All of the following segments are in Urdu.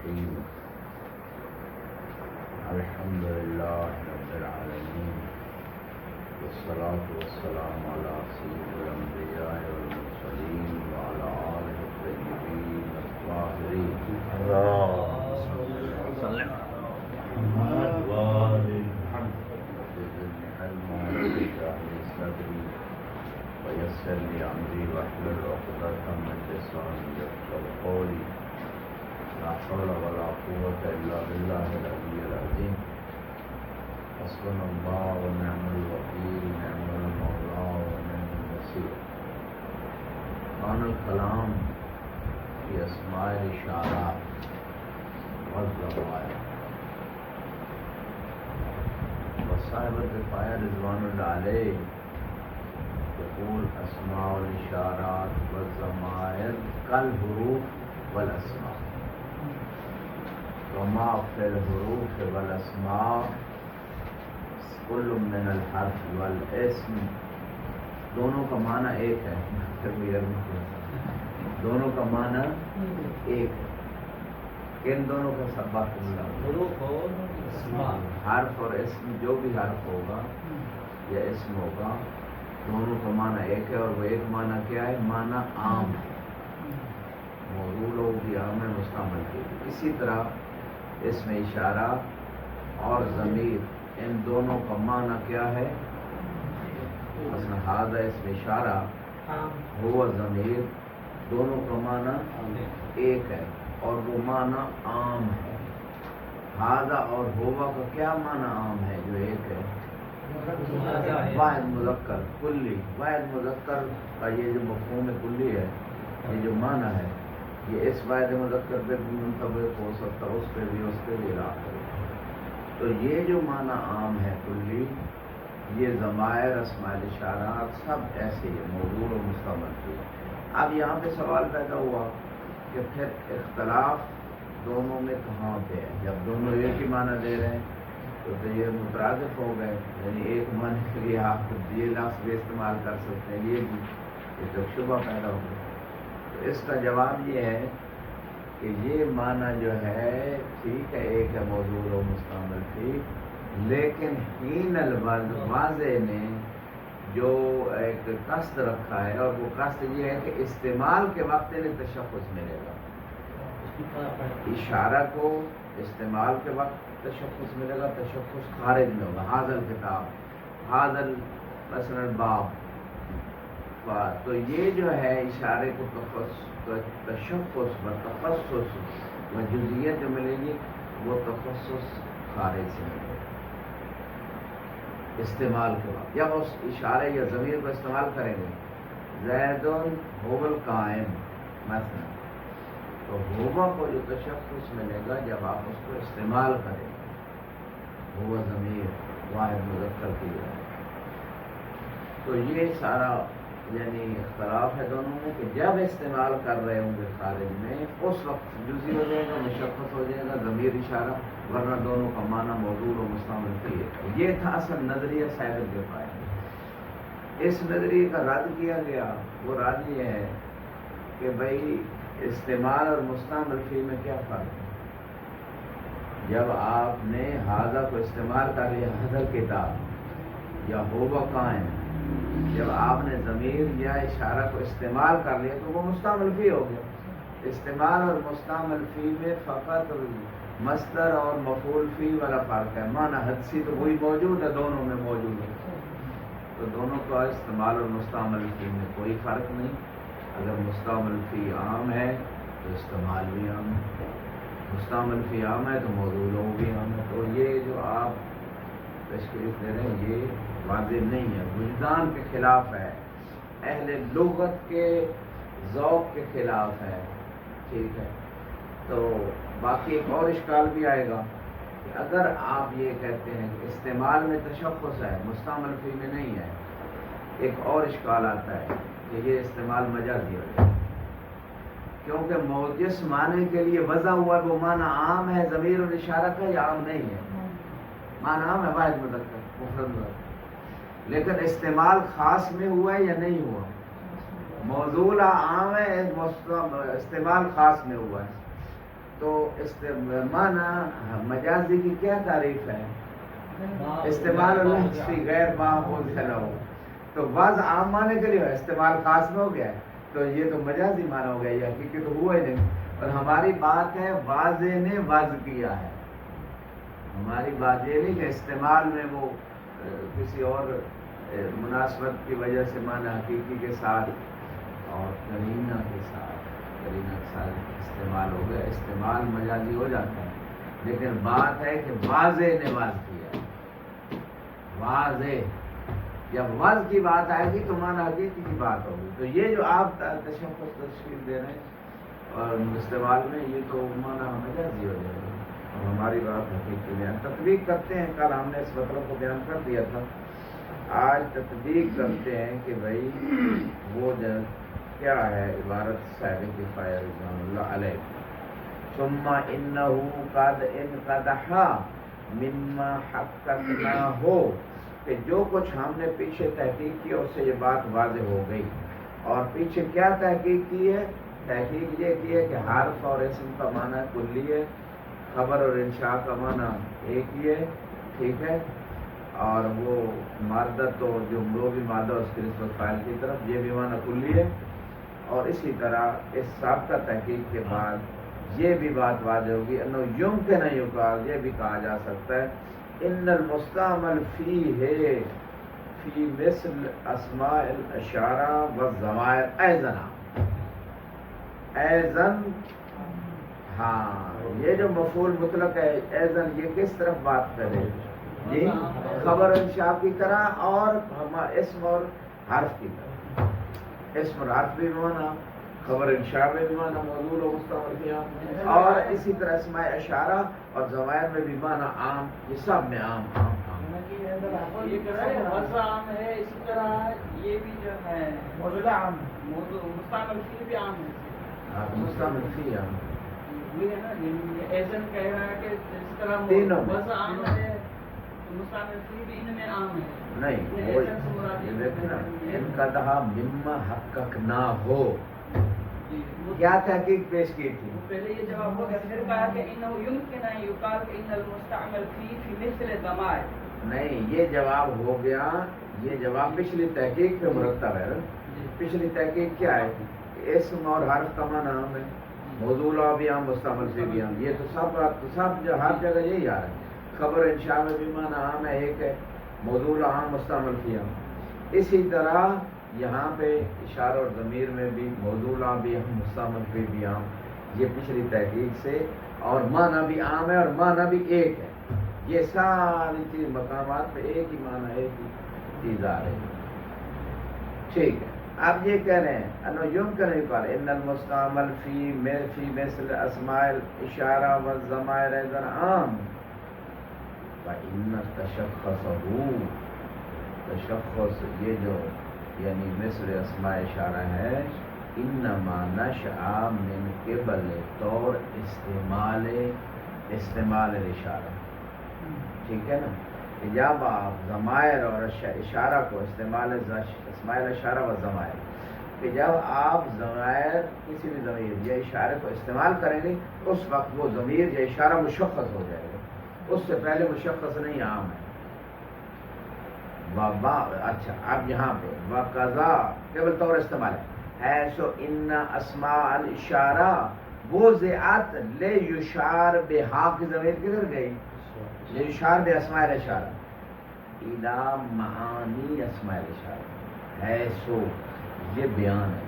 الرحيم الحمد لله رب العالمين والصلاة والسلام على سيد الأنبياء والمرسلين وعلى آله الطيبين الطاهرين اللهم صل على محمد وآل محمد وزدني علما واشرح لي صدري ويسر لي أمري واحلل عقدة من لساني يفقهوا قولي لا حول ولا قوة إلا بالله العلي العظيم حسبنا الله ونعم الوكيل نعم المولى ونعم النصير. عن الكلام في أسماء الإشارات والضمائر. وصاحب الكفاية رضوان الله عليه يقول أسماء الإشارات والضمائر كالحروف والأسماء وما في الحروف والاسماء كل من الحرف والاسم. دونوں کا معنی ایک ہے، دونوں کا معنی ایک ہے. کن دونوں کا سبق حروف اور اسماء، حرف اور اسم جو بھی حرف ہوگا یا اسم ہوگا دونوں کا معنی ایک ہے. اور وہ ایک معنی کیا ہے؟ معنی عام ہے، موضوع لوگ بھی عام ہے، مستعمل کی. اسی طرح اسم اشارہ اور ضمیر ان دونوں کا معنی کیا ہے؟ مثلا ہذا اسم اشارہ ہوا ضمیر، دونوں کا معنی ایک ہے اور وہ معنی عام ہے. ہذا اور ہوا کا کیا معنی عام ہے جو ایک ہے؟ واحد مذکر کلی. واحد مذکر کا یہ جو مفہوم کلی ہے، یہ جو معنی ہے، یہ اس واحد مذکر پہ بھی منطبق ہو سکتا ہے، اس پہ بھی لاحق ہے. تو یہ جو معنی عام ہے کلی، یہ ضمائر اسماء الاشارات سب ایسے ہی موضوع و مستعمل کی. اب یہاں پہ سوال پیدا ہوا کہ پھر اختلاف دونوں میں کہاں پہ ہے؟ جب دونوں ایک ہی معنی دے رہے ہیں تو یہ مترادف ہو گئے، یعنی ایک معنی کے لیے آپ یہ لفظ بھی استعمال کر سکتے ہیں، یہ بھی تو شبہ پیدا ہو گیا. اس کا جواب یہ ہے کہ یہ معنی جو ہے ٹھیک ہے، ایک ہے موضوع و مستعمل کی، لیکن حین الوضع واضح نے جو ایک قصد رکھا ہے، اور وہ قصد یہ ہے کہ استعمال کے وقت انہیں تشخص ملے گا. اشارہ کو استعمال کے وقت تشخص ملے گا، تشخص خارج میں ہوگا. حاضر کتاب، حاضر مثلا باب. تو یہ جو ہے اشارے کو تشخص و تخصص و جزئیت جو ملے گی وہ تخصص خارج سے ملے گا استعمال کے وقت. جب اس اشارے یا ضمیر کو استعمال کریں گے، زید هو القائم مثلا، تو ہوا کو جو تشخص ملے گا جب آپ اس کو استعمال کریں گے، ہوا ضمیر واحد مذکر کی جائے. تو یہ سارا یعنی اختلاف ہے دونوں میں کہ جب استعمال کر رہے ہوں گے خارج میں اس وقت جزئی ہو جائے گا، مشخص ہو جائے گا ضمیر اشارہ، ورنہ دونوں کا معنی موضوع و مستعمل کی ہے. یہ تھا اصل نظریہ صاحب الکفایہ. اس نظریے کا رد کیا گیا. وہ رد یہ ہے کہ بھائی استعمال اور مستعمل فی میں کیا فرق ہے؟ جب آپ نے حاضر کو استعمال کر لیا، حاضر کتاب یا ہوا قائم، جب آپ نے ضمیر یا اشارہ کو استعمال کر لیا تو وہ مستعمل فی ہو گیا. استعمال اور مستعمل فی میں فقط مصدر اور مفعول فی والا فرق ہے. معنی حدسی تو وہی موجود ہے، دونوں میں موجود ہے. تو دونوں کا استعمال اور مستعمل فی میں کوئی فرق نہیں. اگر مستعمل فی عام ہے تو استعمال بھی عام ہے، مستعمل فی عام ہے تو موضوع بھی عام ہے. تو یہ جو آپ تشخیص دے رہے ہیں یہ واضح نہیں ہے، وجدان کے خلاف ہے، اہل لغت کے ذوق کے خلاف ہے. ٹھیک ہے. تو باقی ایک اور اشکال بھی آئے گا کہ اگر آپ یہ کہتے ہیں کہ استعمال میں تشخص ہے، مستعمل فی میں نہیں ہے، ایک اور اشکال آتا ہے کہ یہ استعمال مجازی ہو جائے، کیونکہ جس معنی کے لیے وضع ہوا وہ معنی عام ہے ضمیر اور اشارہ کا، یا عام نہیں ہے؟ معنی عام ہے، واحد مذکر مفرد مذکر، لیکن استعمال خاص میں ہوا ہے یا نہیں ہوا؟ موضوع عام ہے، استعمال خاص میں ہوا ہے. تو معنی مجازی کی کیا تعریف ہے؟ استعمال اللفظ فی غیر ما وضع لہ، تو وضع عام معنی کے لیے استعمال خاص میں ہو گیا ہے، تو یہ تو مجازی معنی ہو گیا، یہ حقیقی تو ہوا ہی نہیں۔ اور ہماری بات ہے واضح نے وضع کیا ہے، ہماری بات یہ نہیں کہ استعمال میں وہ کسی اور مناسبت کی وجہ سے معنی حقیقی کے ساتھ اور قرینہ کے ساتھ استعمال ہو گیا، استعمال مجازی ہو جاتا ہے، لیکن بات ہے کہ واضح نے وضع کیا ہے، واضح جب وضع کی بات آئے گی تو معنی حقیقی کی بات ہوگی۔ تو یہ جو آپ تشخص تشکیل دے رہے ہیں اور استعمال میں، یہ تو معنی مجازی ہو جائے گا اور ہماری بات حقیقی بیان تطبیق کرتے ہیں۔ کل ہم نے اس مطلب کو بیان کر دیا تھا، آج تطبیق کرتے ہیں کہ بھائی وہ جو کیا ہے عبارت صاحب کفایہ رضوان اللہ علیہ، ثم انہ قد انقدح مما حققناہ، کہ جو کچھ ہم نے پیچھے تحقیق کی اس سے یہ بات واضح ہو گئی۔ اور پیچھے کیا تحقیق کی ہے؟ تحقیق یہ کی ہے کہ حرف اور اسم کا معنی کلی ہے، خبر اور انشاء کا معنی ایک ہی ہے، ٹھیک ہے، اور وہ مادہ تو جو بھی مادہ اس کی نسبت فاعل کی طرف، یہ بھی معنی کلی ہے۔ اور اسی طرح اس سابقہ تحقیق کے بعد یہ بھی بات واضح ہوگی، انه يمكن ان يقال، یہ بھی کہا جا سکتا ہے، ان المستعمل فیہ فی مثل اسماء الاشارہ والضمائر ایضا، ہاں یہ جو مفعول مطلق ہے ایضا، یہ کس طرف بات کرے؟ جی خبر انشاء کی طرح اور اسم اور حرف کی طرح، اسم اور حرف بھی مانا، خبر انشاء میں بھی مانا موضوع و مستعمل کیا، اور اسی طرح اسماء اشارہ اور ضمائر میں بھی مانا عام، یہ سب میں عام عام عام۔ یہ عام ہے، اسی طرح یہ بھی جو ہے موجودہ عام، مستعمل فی بھی عام ہے، مستعمل فی عام وہی ہے نا، ایزن کہہ رہا ہے کہ اس طرح تینوں وضع عام ہے، مستعمل فی بھی ان میں عام ہے نہیں، وہ یہ دیکھیں نا، ان کا دہا مما حقق نہ ہو، کیا تحقیق پیش کی تھی؟ پہلے یہ جواب ہو گیا، پھر کہا کہ انه يمكن ان يقال ان المستعمل فی مثل الضمائر، نہیں یہ جواب ہو گیا، یہ جواب پچھلی تحقیق پہ مرتب ہے۔ پچھلی تحقیق کیا ہے کہ اسم اور حرف کا معنی عام ہے، موضوع بھی عام، مستعمل سے بھی عام، یہ تو سب جو ہر جگہ یہی آ رہا ہے، خبر انشاء میں بھی معنی عام ہے، ایک ہے موضوع عام، مستعمل فی عام۔ اسی طرح یہاں پہ اشارہ اور ضمیر میں بھی موضوع بھی عام، مستعمل فی بھی عام، یہ پچھلی تحقیق سے، اور معنی بھی عام ہے اور معنی بھی ایک ہے، یہ ساری چیز مقامات پہ ایک ہی معنی ایک ہی چیز آ رہی ہے، ٹھیک ہے۔ اب یہ کہہ رہے ہیں انو یمکن ان یقال ان المستعمل فی مثل اسماء الاشارہ والضمائر ایضا عام فإن تشخص یہ جو یعنی مثل اسماء اشارہ ہے، انما نشأ من قبل طور استعمال الاشارہ، ٹھیک ہے نا، کہ جب آپ ضمائر اور اشارہ کو استعمال اسماء الاشارہ و ضمائر، کہ جب آپ ضمائر کسی بھی ضمیر یا اشارے کو استعمال کریں گے اس وقت وہ ضمیر یا اشارہ مشخص ہو جائے گا، اس سے پہلے مشخص نہیں، عام ہے۔ اچھا اب یہاں پہ وقضا قبل طور استعمال ہے سو ان اسماء الاشارہ وضعت لیشار بہا کی ضمیر کدھر گئی؟ لیشار بے اسماء الاشارہ الی معانی اسماء الاشارہ ہے، سو یہ بیان ہے،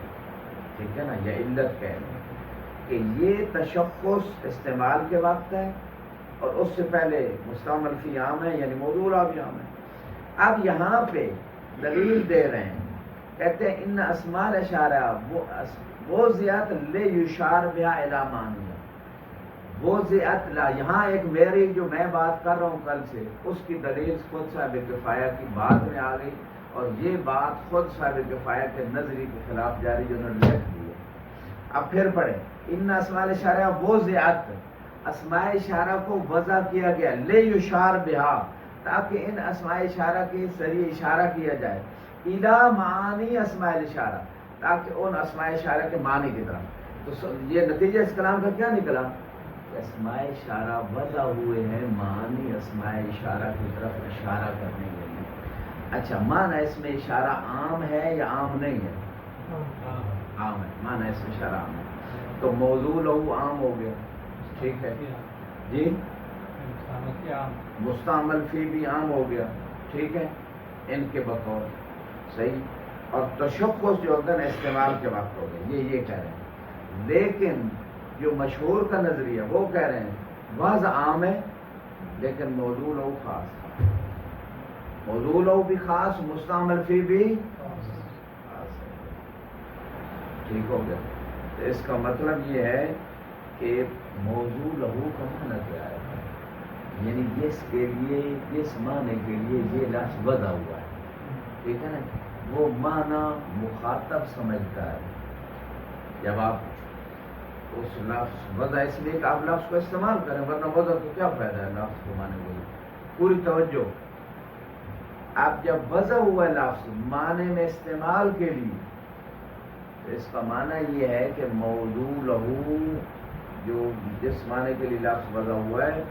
ٹھیک ہے نا، یہ علت کہہ رہے ہیں کہ یہ تشخص استعمال کے وقت ہے اور اس سے پہلے مستعمل فی عام ہے، یعنی موضوع بھی عام ہے۔ اب یہاں پہ دلیل دے رہے ہیں، کہتے ہیں ان اسماء الاشارہ وہ زیات لے یشار بہا الی معانی، وہ زیات لا، یہاں ایک میری جو میں بات کر رہا ہوں کل سے، اس کی دلیل خود صاحب کفایہ کی بات میں آ گئی، اور یہ بات خود صاحب کفایہ کے نظری کے خلاف جاری جو انہوں نے لکھ دی ہے۔ اب پھر پڑھیں، ان اسماء الاشارہ وہ زیات، اسماء اشارہ کو وضع کیا گیا لے یشار بہا، تاکہ ان اسماء اشارہ کے ذریعے اشارہ کیا جائے، الی معانی اسماء الاشارہ، تاکہ ان اسماء اشارہ کے معنی کی طرف۔ تو یہ نتیجہ اس کلام کا کیا نکلا اسماء اشارہ وضع ہوئے ہیں معنی اسماء اشارہ کی طرف اشارہ کرنے کے لیے. اچھا معنی اس میں اشارہ عام ہے یا عام نہیں ہے؟ عام ہے. معنی اس میں اشارہ عام ہے تو موضوع لہو عام ہو گیا. ٹھیک ہے جی. مستعمل فی بھی عام ہو گیا. ٹھیک ہے ان کے بقول صحیح. اور تشخص جو ہوتا ہے نا استعمال کے وقت ہو گئے یہ کہہ رہے ہیں. لیکن جو مشہور کا نظریہ وہ کہہ رہے ہیں وضع عام ہے لیکن موضوع لہو خاص. موضوع لہو بھی خاص مستعمل فی بھی خاص. ٹھیک ہو گیا. تو اس کا مطلب یہ ہے کہ موضوع لہو کا معنی کیا ہے یعنی جس کے لیے جس معنی کے لیے یہ لفظ وضع ہوا ہے. ٹھیک ہے نا وہ معنی مخاطب سمجھتا ہے. جب آپ اس لفظ وضع اس لیے کہ آپ لفظ کو استعمال کریں ورنہ وضع کو کیا فائدہ ہے لفظ کو معنی کو. پوری توجہ. اب جب وضع ہوا لفظ معنی میں استعمال کے لیے تو اس کا معنی یہ ہے کہ موضوع لہو جو جس معنی کے لیے لفظ وضع ہوا ہے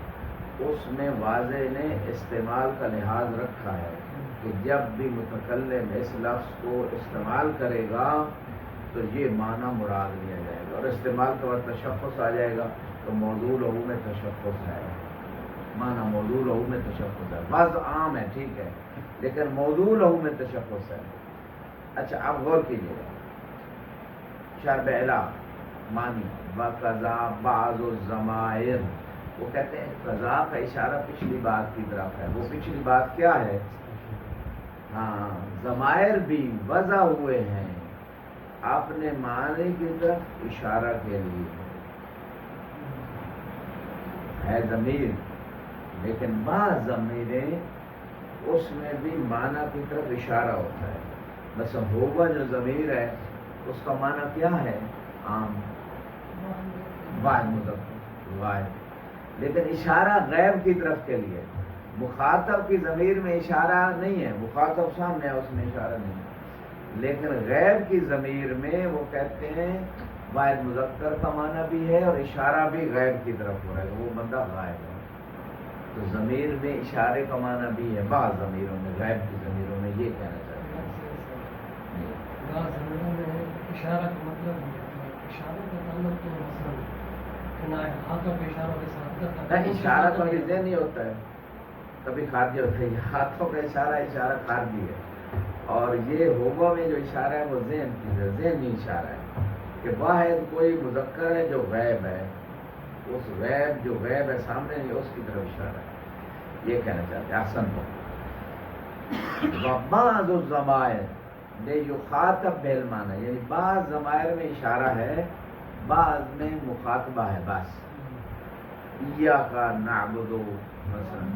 اس میں واضح نے استعمال کا لحاظ رکھا ہے کہ جب بھی متکلم اس لفظ کو استعمال کرے گا تو یہ معنی مراد لیا جائے گا. اور استعمال کے بعد تشخص آ جائے گا تو موضوع لہو میں تشخص ہے. معنی موضوع لہو میں تشخص ہے. وضع عام ہے ٹھیک ہے لیکن موضوع لہو میں تشخص ہے. اچھا اب غور کیجیے گا. شرب الا معنی وقضا بعض الضمائر وہ کہتے ہیں قضا کا اشارہ پچھلی بات کی طرف ہے. وہ پچھلی بات کیا ہے؟ ہاں ضمائر بھی وضع ہوئے ہیں اپنے معنی کی طرف اشارہ کے لیے. ہے ضمیر لیکن بعض ضمیریں اس میں بھی معنی کی طرف اشارہ ہوتا ہے. مثلا ہوگا جو ضمیر ہے اس کا معنی کیا ہے؟ عام واحد مذکر واحد لیکن اشارہ غیب کی طرف کے لیے. مخاطب کی ضمیر میں اشارہ نہیں ہے. مخاطب سامنے ہے اس میں اشارہ نہیں ہے لیکن غیب کی ضمیر میں وہ کہتے ہیں واحد مذکر کا معنی بھی ہے اور اشارہ بھی غیب کی طرف ہو رہا ہے وہ بندہ غائب ہے. تو ضمیر میں اشارے کا معنی بھی ہے بعض ضمیروں میں غیب کی ضمیروں میں. یہ کہنا چاہتے ہیں اشارہ کا مطلب اشاروں کا تعلق تو مثلا ہاتھوں کے اشاروں کے ساتھ اشارہ تو یہ ذہنی ہوتا ہے کبھی خارجی ہوتا ہے. ہاتھوں کا اشارہ خارجی ہے اور یہ ہوگا میں جو اشارہ ہے وہ ذہنی اشارہ ہے کہ واحد کوئی مذکر ہے جو غیب ہے. اس غیب جو غیب ہے سامنے نہیں اس کی طرف اشارہ ہے. یہ کہنا چاہتے ہیں احسن تو بعض الضمائر لیخاطب بالمعنی یعنی بعض ضمائر میں اشارہ ہے بعض میں مخاطبہ ہے. بس ایاک نعبد مثلا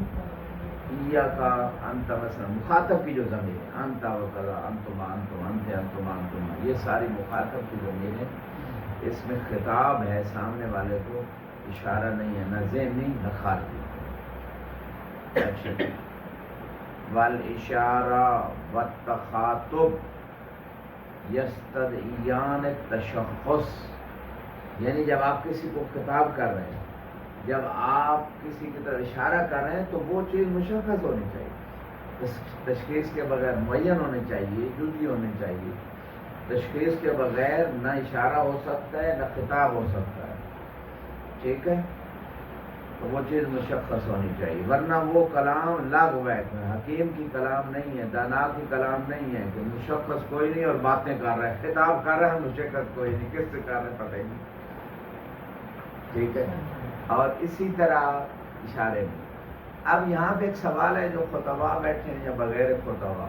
ایاک انت مثلا مخاطب کی جو ضمیر ہے انت وکذا انتما انتم انت انتما انتما یہ ساری مخاطب کی ضمیر ہے. اس میں خطاب ہے سامنے والے کو اشارہ نہیں ہے نہ ذہنی نہ خارجی. والاشارہ والتخاطب یستدعیان التشخص یعنی جب آپ کسی کو خطاب کر رہے ہیں جب آپ کسی کی طرف اشارہ کر رہے ہیں تو وہ چیز مشخص ہونی چاہیے. تشخیص کے بغیر معین ہونی چاہیے جزئی ہونی چاہیے. تشخیص کے بغیر نہ اشارہ ہو سکتا ہے نہ خطاب ہو سکتا ہے. ٹھیک ہے تو وہ چیز مشخص ہونی چاہیے ورنہ وہ کلام لاغو ہے. حکیم کی کلام نہیں ہے دانا کی کلام نہیں ہے کہ مشخص کوئی نہیں اور باتیں کر رہے ہیں خطاب کر رہے ہیں مشخص کوئی نہیں کس سے کر رہے ہیں پتہ ہی نہیں. ٹھیک ہے اور اسی طرح اشارے میں. اب یہاں پہ ایک سوال ہے جو خطبہ بیٹھے ہیں یا بغیر خطبہ.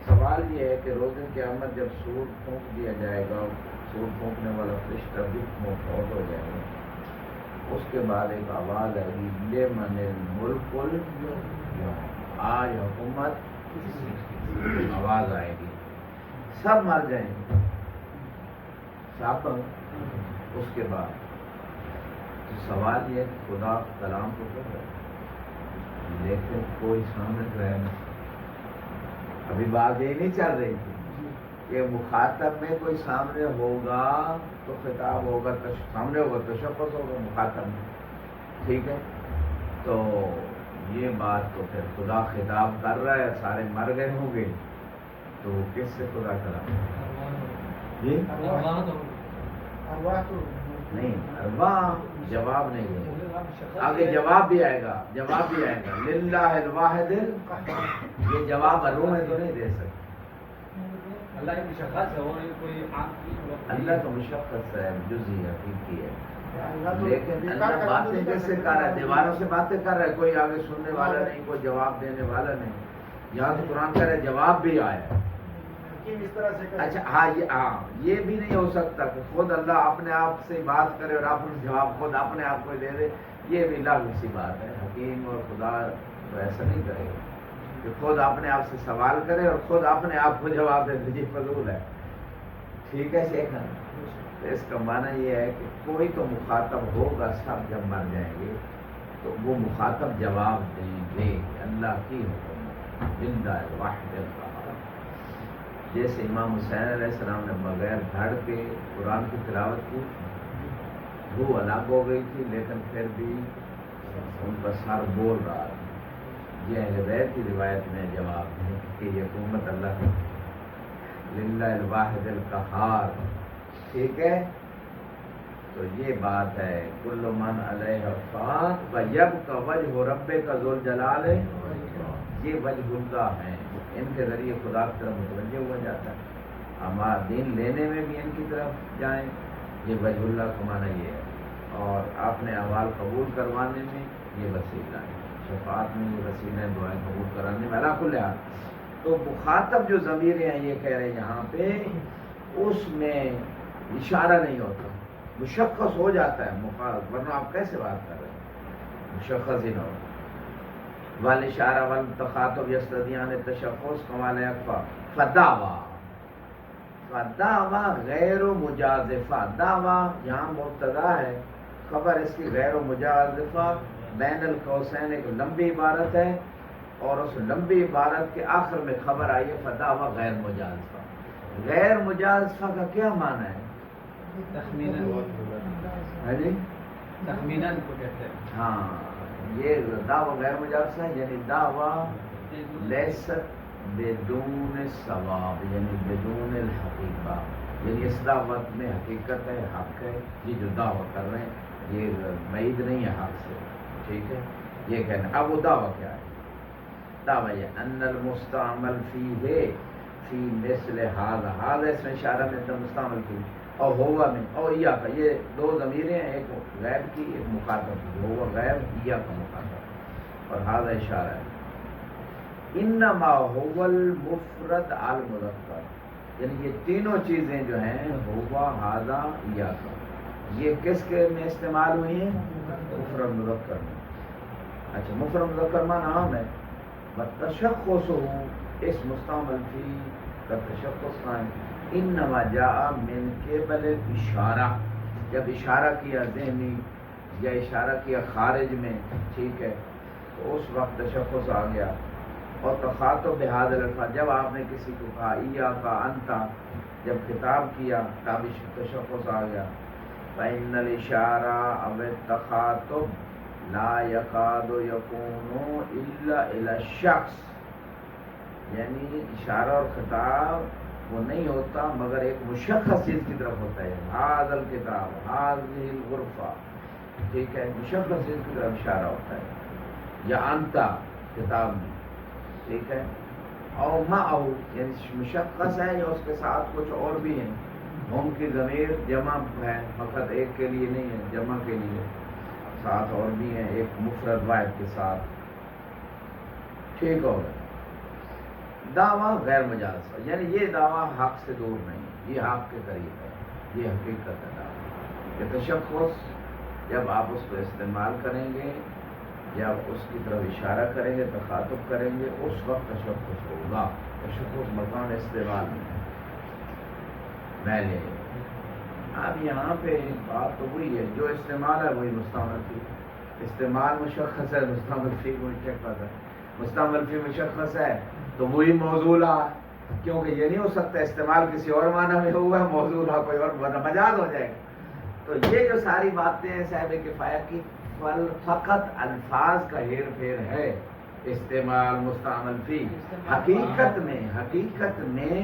سوال یہ ہے کہ روز قیامت جب سور پھونک دیا جائے گا سور پھونکنے والا فرشتہ بھی فوت ہو جائے گا اس کے بعد ایک آواز آئے گی لمن الملک اليوم آج حکومت آواز آئے گی سب مر جائیں گے سب. اس کے بعد تو سوال یہ کہ خدا کلام کو کر رہا ہے لیکن کوئی سامنے رہے نہیں. ابھی بات یہ نہیں چل رہی تھی کہ مخاطب میں کوئی سامنے ہوگا تو خطاب ہوگا، سامنے ہوگا تشخص ہوگا مخاطب میں، ٹھیک ہے؟ تو یہ بات تو پھر خدا خطاب کر رہا ہے، سارے مر گئے ہوں گے تو کس سے خدا کرا؟ جی نہیں، ارواح جواب نہیں ہے، آگے جواب بھی آئے گا، جواب بھی آئے گا، للہ الواحد یہ جواب روح تو نہیں دے سکتے، اللہ کی مشخص ہے، وہ کوئی عام چیز اللہ تو مشخص ہے، جزئی حقیقی ہے، لیکن اللہ باتیں کیسے کر رہا ہے؟ دیواروں سے باتیں کر رہا ہے، کوئی آگے سننے والا نہیں، کوئی جواب دینے والا نہیں، یہاں تو قرآن کہہ رہا ہے جواب بھی آیا۔ اچھا ہاں یہ بھی نہیں ہو سکتا کہ خود اللہ اپنے آپ سے بات کرے اور اپنا جواب خود اپنے آپ کو دے دے، یہ بھی لاگو سی بات ہے، حکیم اور خدا تو ایسا نہیں کرے گا کہ خود اپنے آپ سے سوال کرے اور خود اپنے آپ کو جواب دے دے، یہ فضول ہے، ٹھیک ہے شیخ؟ تو اس کا معنی یہ ہے کہ کوئی تو مخاطب ہوگا، سب جب مر جائیں گے تو وہ مخاطب جواب دیں گے، اللہ کی حکم زندہ واحد القہار۔ جیسے امام حسین علیہ السلام نے بغیر دھڑ کے قرآن کی تلاوت کی، وہ الگ ہو گئی تھی لیکن پھر بھی ان کا سر بول رہا تھا، یہ اہل بیت کی روایت میں جواب ہے کہ یہ حکومت اللہ کی، للہ الواحد القہار، ٹھیک ہے؟ تو یہ بات ہے، کل من علیہ فان ویبقی وجہ ربک ذو الجلال، یہ وجہ اللہ ہیں، ان کے ذریعے خدا کی طرف متوجہ ہوا جاتا ہے، ہمارا دین لینے میں بھی ان کی طرف جائیں، یہ وجہ اللہ کا معنی یہ ہے، اور اپنے اعمال قبول کروانے میں یہ وسیلہ ہے، شفاعت میں یہ وسیلہ ہے، دعائیں قبول کرانے میں، اللہ کل حال۔ تو مخاطب جو ضمیریں ہیں یہ کہہ رہے ہیں یہاں پہ، اس میں اشارہ نہیں ہوتا، مشخص ہو جاتا ہے مخاطب، ورنہ آپ کیسے بات کر رہے ہیں؟ مشخص ہی نہ ہوتا۔ والاشارہ والتخاطب یستدیان التشخص کمال اکفا فدعوا، فدعوا غیر مجازفہ، دعویٰ یہاں مبتدا ہے، خبر اس کی غیر مجازفہ، بین القوسین ایک لمبی عبارت ہے، اور اس لمبی عبارت کے آخر میں خبر آئی ہے فدعوا غیر مجازفہ۔ غیر مجازفہ کا کیا معنی ہے؟ تخمیناً کو کہتے ہیں، ہاں، یہ دعویٰ غیر مجازفہ ہے، یعنی دعویٰ لیست بدون ثواب، یعنی بدون الحقیقہ، یعنی اس دعوت میں حقیقت ہے، حق ہے، یہ جو دعویٰ کر رہے ہیں یہ بعید نہیں ہے حق سے، ٹھیک ہے؟ یہ کہنا اب وہ دعویٰ کیا ہے؟ دعویٰ یہ ان المستعمل فیہ فی مثل ھذا، ھذا اس میں اشارہ میں تو مستعمل کی، اور ہوا میں اور یا کا، یہ دو ضمیریں ہیں، ایک غیب کی ایک مخاطب کی، ہوا غیب یا کا مخاطب، اور ھذا اشارہ ہے۔ انما هو المفرد المذکر، یعنی یہ تینوں چیزیں جو ہیں ہوا ھذا یا کا، یہ کس کے میں استعمال ہوئی ہیں؟ مفرد مذکر میں۔ اچھا مفرد مذکر معنی عام ہے، والتشخص اس مستعمل فی کا تشخص قائم، انما جاء من قبل الاشارہ، جب اشارہ کیا ذہنی یا اشارہ کیا خارج میں، ٹھیک ہے، تو اس وقت تشخص آ گیا، اور تخاطب بہذا الفاظ، جب آپ نے کسی کو کہا ایاک انت، جب خطاب کیا تب تشخص آ گیا، فإن الاشارہ اب التخاطب لا يكاد يكون الا الى الشخص، یعنی اشارہ اور خطاب وہ نہیں ہوتا مگر ایک مشخص چیز کی طرف ہوتا ہے، ھذا الکتاب ھذہ الغرفہ، ٹھیک ہے، مشخص چیز کی طرف اشارہ ہوتا ہے، یا انت کتاب میں، ٹھیک ہے، اور معه یعنی مشخص ہے یا اس کے ساتھ کچھ اور بھی ہیں، ہم کی ضمیر جمع ہے، فقط ایک کے لیے نہیں ہے، جمع کے لیے ساتھ اور بھی ہیں، ایک مفرد واحد کے ساتھ، ٹھیک ہو گیا۔ دعویٰ غیر مجازفہ، یعنی یہ دعویٰ حق سے دور نہیں، یہ حق کے قریب ہے، یہ حقیقت ہے دعویٰ، یہ تشخص جب آپ اس کو استعمال کریں گے، جب اس کی طرف اشارہ کریں گے، تخاطب کریں گے، اس وقت تشخص ہوگا، تشخص مکان استعمال میں لے۔ اب یہاں پہ بات تو وہی ہے، جو استعمال ہے وہی مستعمل فی، استعمال مشخص ہے، مستعمل فی مشخص ہے، مستعمل فی مشخص ہے تو وہی موضوع ہے، کیونکہ یہ نہیں ہو سکتا استعمال کسی اور معنی میں ہوا ہے، موضوع ہو کوئی اور مجاز ہو جائے گا۔ تو یہ جو ساری باتیں ہیں صاحب کفایہ کی فقط الفاظ کا ہیر پھیر ہے، استعمال مستعمل فی۔ حقیقت میں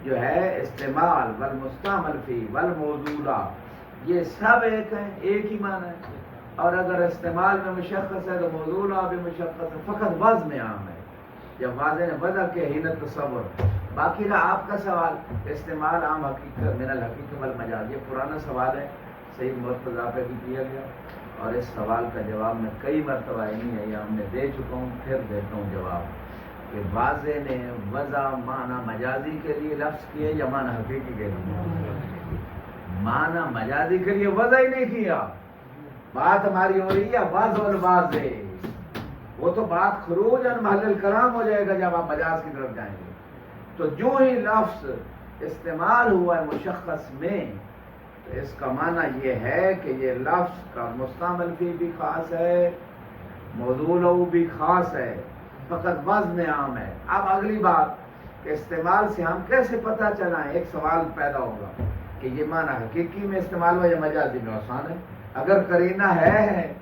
جو ہے استعمال والمستعمل فی والموضوع یہ سب ایک ہیں، ایک ہی معنی ہے۔ اور اگر استعمال میں مشخص ہے تو موضوع بھی مشخص ہے، فقط وضع میں عام ہے۔ جب واضح نے وضع کے حین تصور۔ باقی رہا آپ کا سوال، استعمال عام حقیقت من الحقیقت والمجاز، یہ پرانا سوال ہے، صحیح مرتضیٰ پہ بھی کیا گیا، اور اس سوال کا جواب میں کئی مرتبہ نہیں ہے، یہ ہم نے دے چکا ہوں، پھر دیتا ہوں جواب کہ واضح نے وضع معنی مجازی کے لیے لفظ کیے یا معنی حقیقی کے لیے؟ معنی مجازی کے لیے وضع ہی نہیں کیا۔ بات ہماری ہو رہی ہے وضع الواضح، وہ تو بات خروج عن محل الکلام ہو جائے گا جب آپ مجاز کی طرف جائیں گے۔ تو جو ہی لفظ استعمال ہوا ہے مشخص میں، تو اس کا معنی یہ ہے کہ یہ لفظ کا مستعمل فی بھی خاص ہے، موضوع لہو بھی خاص ہے، فقط وزن میں عام ہے۔ اب اگلی بات کہ استعمال سے ہم کیسے پتہ چلائیں، ایک سوال پیدا ہوگا کہ یہ معنی حقیقی میں استعمال ہوا یا مجازی میں؟ آسان ہے، اگر قرینہ ہے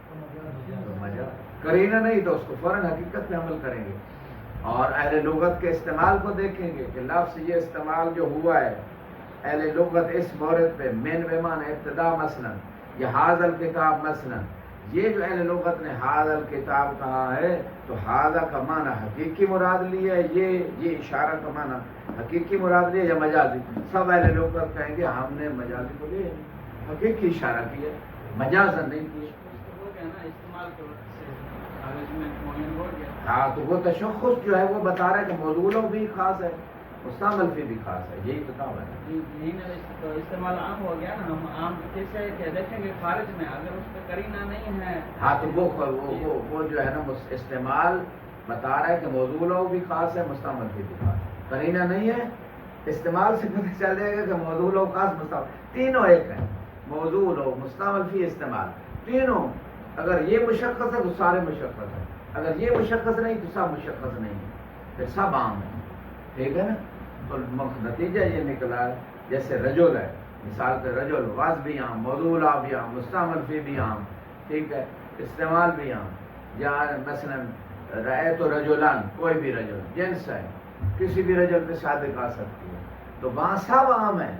تو مجاز، قرینہ نہیں تو اس کو فوراً حقیقت پہ عمل کریں گے، اور اہل لغت کے استعمال کو دیکھیں گے کہ لفظ یہ استعمال جو ہوا ہے اہل لغت اس مورد پہ، من بمعنی ابتدا مثلا، یا حاضر الکتاب مثلا، یہ جو اہل لغت نے حاضر الکتاب کہا ہے تو حاضر کا معنی حقیقی مراد لیا ہے، یہ اشارہ کا معنی حقیقی مراد لیا یا مجازی؟ سب اہل لغت کہیں گے ہم نے مجازی کو لیا، حقیقی اشارہ کیا، مجازن نہیں کیا۔ ہاں تو وہ تشخص جو ہے وہ بتا رہا ہے کہ موضوع بھی خاص ہے، مستعمل فی بھی خاص ہے، یہی بتاؤ ہے۔ استعمال عام ہو گیا نا، ہم عام کیسے کہ دیکھیں گے خارج میں اگر اس پہ قرینہ نہیں ہے۔ ہاں تو وہ جو ہے نا استعمال بتا رہا ہے کہ موضوع بھی خاص ہے، مستعمل فی بھی خاص ہے، قرینہ نہیں ہے، استعمال سے پتہ چل جائے گا کہ موضوع خاص مستعمل تینوں ایک ہیں، موضوع مستعمل فی استعمال تینوں، اگر یہ مشخص ہے تو سارے مشخص ہیں، اگر یہ مشخص نہیں تو سب مشخص نہیں ہے، پھر سب عام ہے، ٹھیک ہے نا؟ تو نتیجہ یہ نکلا ہے جیسے رجل ہے، مثال پہ رجل واضح بھی عام، موضوع بھی عام، مستعمل فی بھی عام، ٹھیک ہے، استعمال بھی عام، یا مثلا رأیت رجلان، کوئی بھی رجل جنس ہے، کسی بھی رجل پہ صادق آ سکتی ہے، تو وہاں سب عام ہے،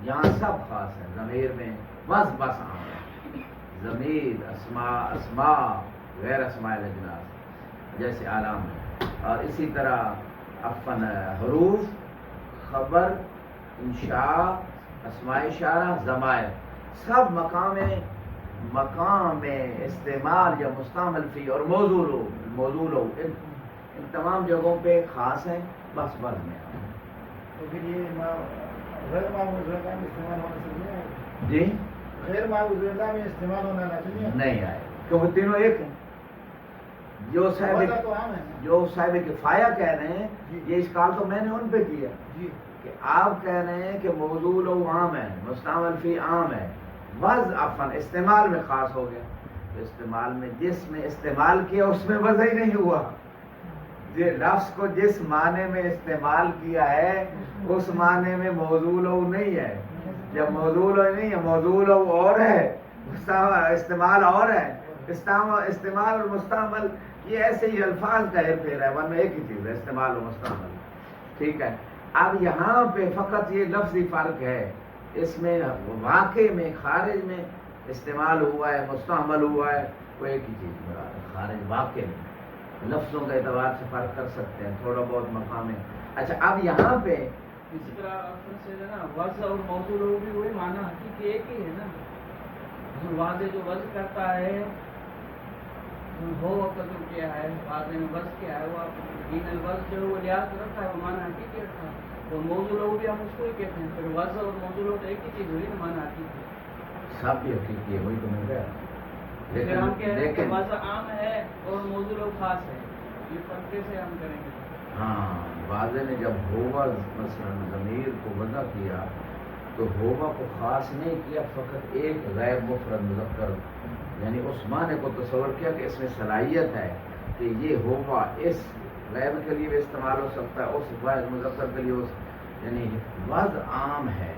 یہاں سب خاص ہے، ضمیر میں بس عام ہے، ضمیر اسماء غیر اسماء الاجناس جیسے علام ہے، اور اسی طرح عفن حروف، خبر، انشاء، اسماء اشارہ، ضمائر، سب مقام استعمال یا مستعمل فی اور موضوع ان تمام جگہوں پہ خاص ہیں، بس میں تو پھر یہ غیر معوض اللہ میں استعمال ہونا چاہیے؟ جی غیر معوض اللہ میں استعمال ہونا چاہیے؟ نہیں آئے، کیونکہ تینوں ایک ہیں۔ جو صاحب کفایہ کہہ رہے ہیں، یہ اشکال تو میں نے ان پہ کیا کہ آپ کہہ رہے ہیں کہ موضوع عام ہے، مستعمل فی عام ہے، وضع عفن استعمال میں خاص ہو گیا، تو استعمال میں جس میں استعمال کیا اس میں وضع ہی نہیں ہوا، یہ لفظ کو جس معنی میں استعمال کیا ہے اس معنی میں موضوع نہیں ہے، جب موضوع نہیں ہے، موضوع اور ہے، استعمال اور ہے، استعمال اور مستعمل یہ ایسے ہی الفاظ کا ہیر پھیر ہے، ورنہ ایک ہی چیز ہے استعمال اور مستعمل، ٹھیک ہے۔ اب یہاں پہ فقط یہ لفظی فرق ہے، اس میں واقع میں خارج میں استعمال ہوا ہے، مستعمل ہوا ہے، وہ ایک ہی چیز مراد ہے، خارج واقع میں لفظوں کے اعتبار سے فرق کر سکتے ہیں، تھوڑا بہت مقام ہے۔ اچھا اب یہاں پہ اسی طرح وضع اور موضوع بھی وہی معنی حقیقی ایک ہی ہے نا، واضح جو وضع کرتا ہے ہو وقت جو کیا ہے، واضح میں وضع کیا ہے، وہ دین الوضع جو وہ لحاظ رکھا ہے، وہ معنی حقیقی رکھا ہے، تو موضوع بھی ہم اس کو ہی کہتے ہیں، پھر وضع اور موضوع تو ایک ہی چیز ہوئی نا، معنی حقیقی سب بھی حقیقی ہے، وہی تو مل گیا، پھر ہم کہہ رہے ہیں کہ وضع عام ہے اور موضوع خاص ہے، یہ فرق کیسے ہم کریں گے؟ ہاں واضح نے جب ہوا مثلا ضمیر کو وضع کیا تو ہوا کو خاص نہیں کیا، فقط ایک غیر مفرد مذکر یعنی اس معنی کو تصور کیا کہ اس میں صلاحیت ہے کہ یہ ہوا اس غیب کے لیے بھی استعمال ہو سکتا ہے، اس واحد مذکر کے لیے یعنی وضع عام ہے،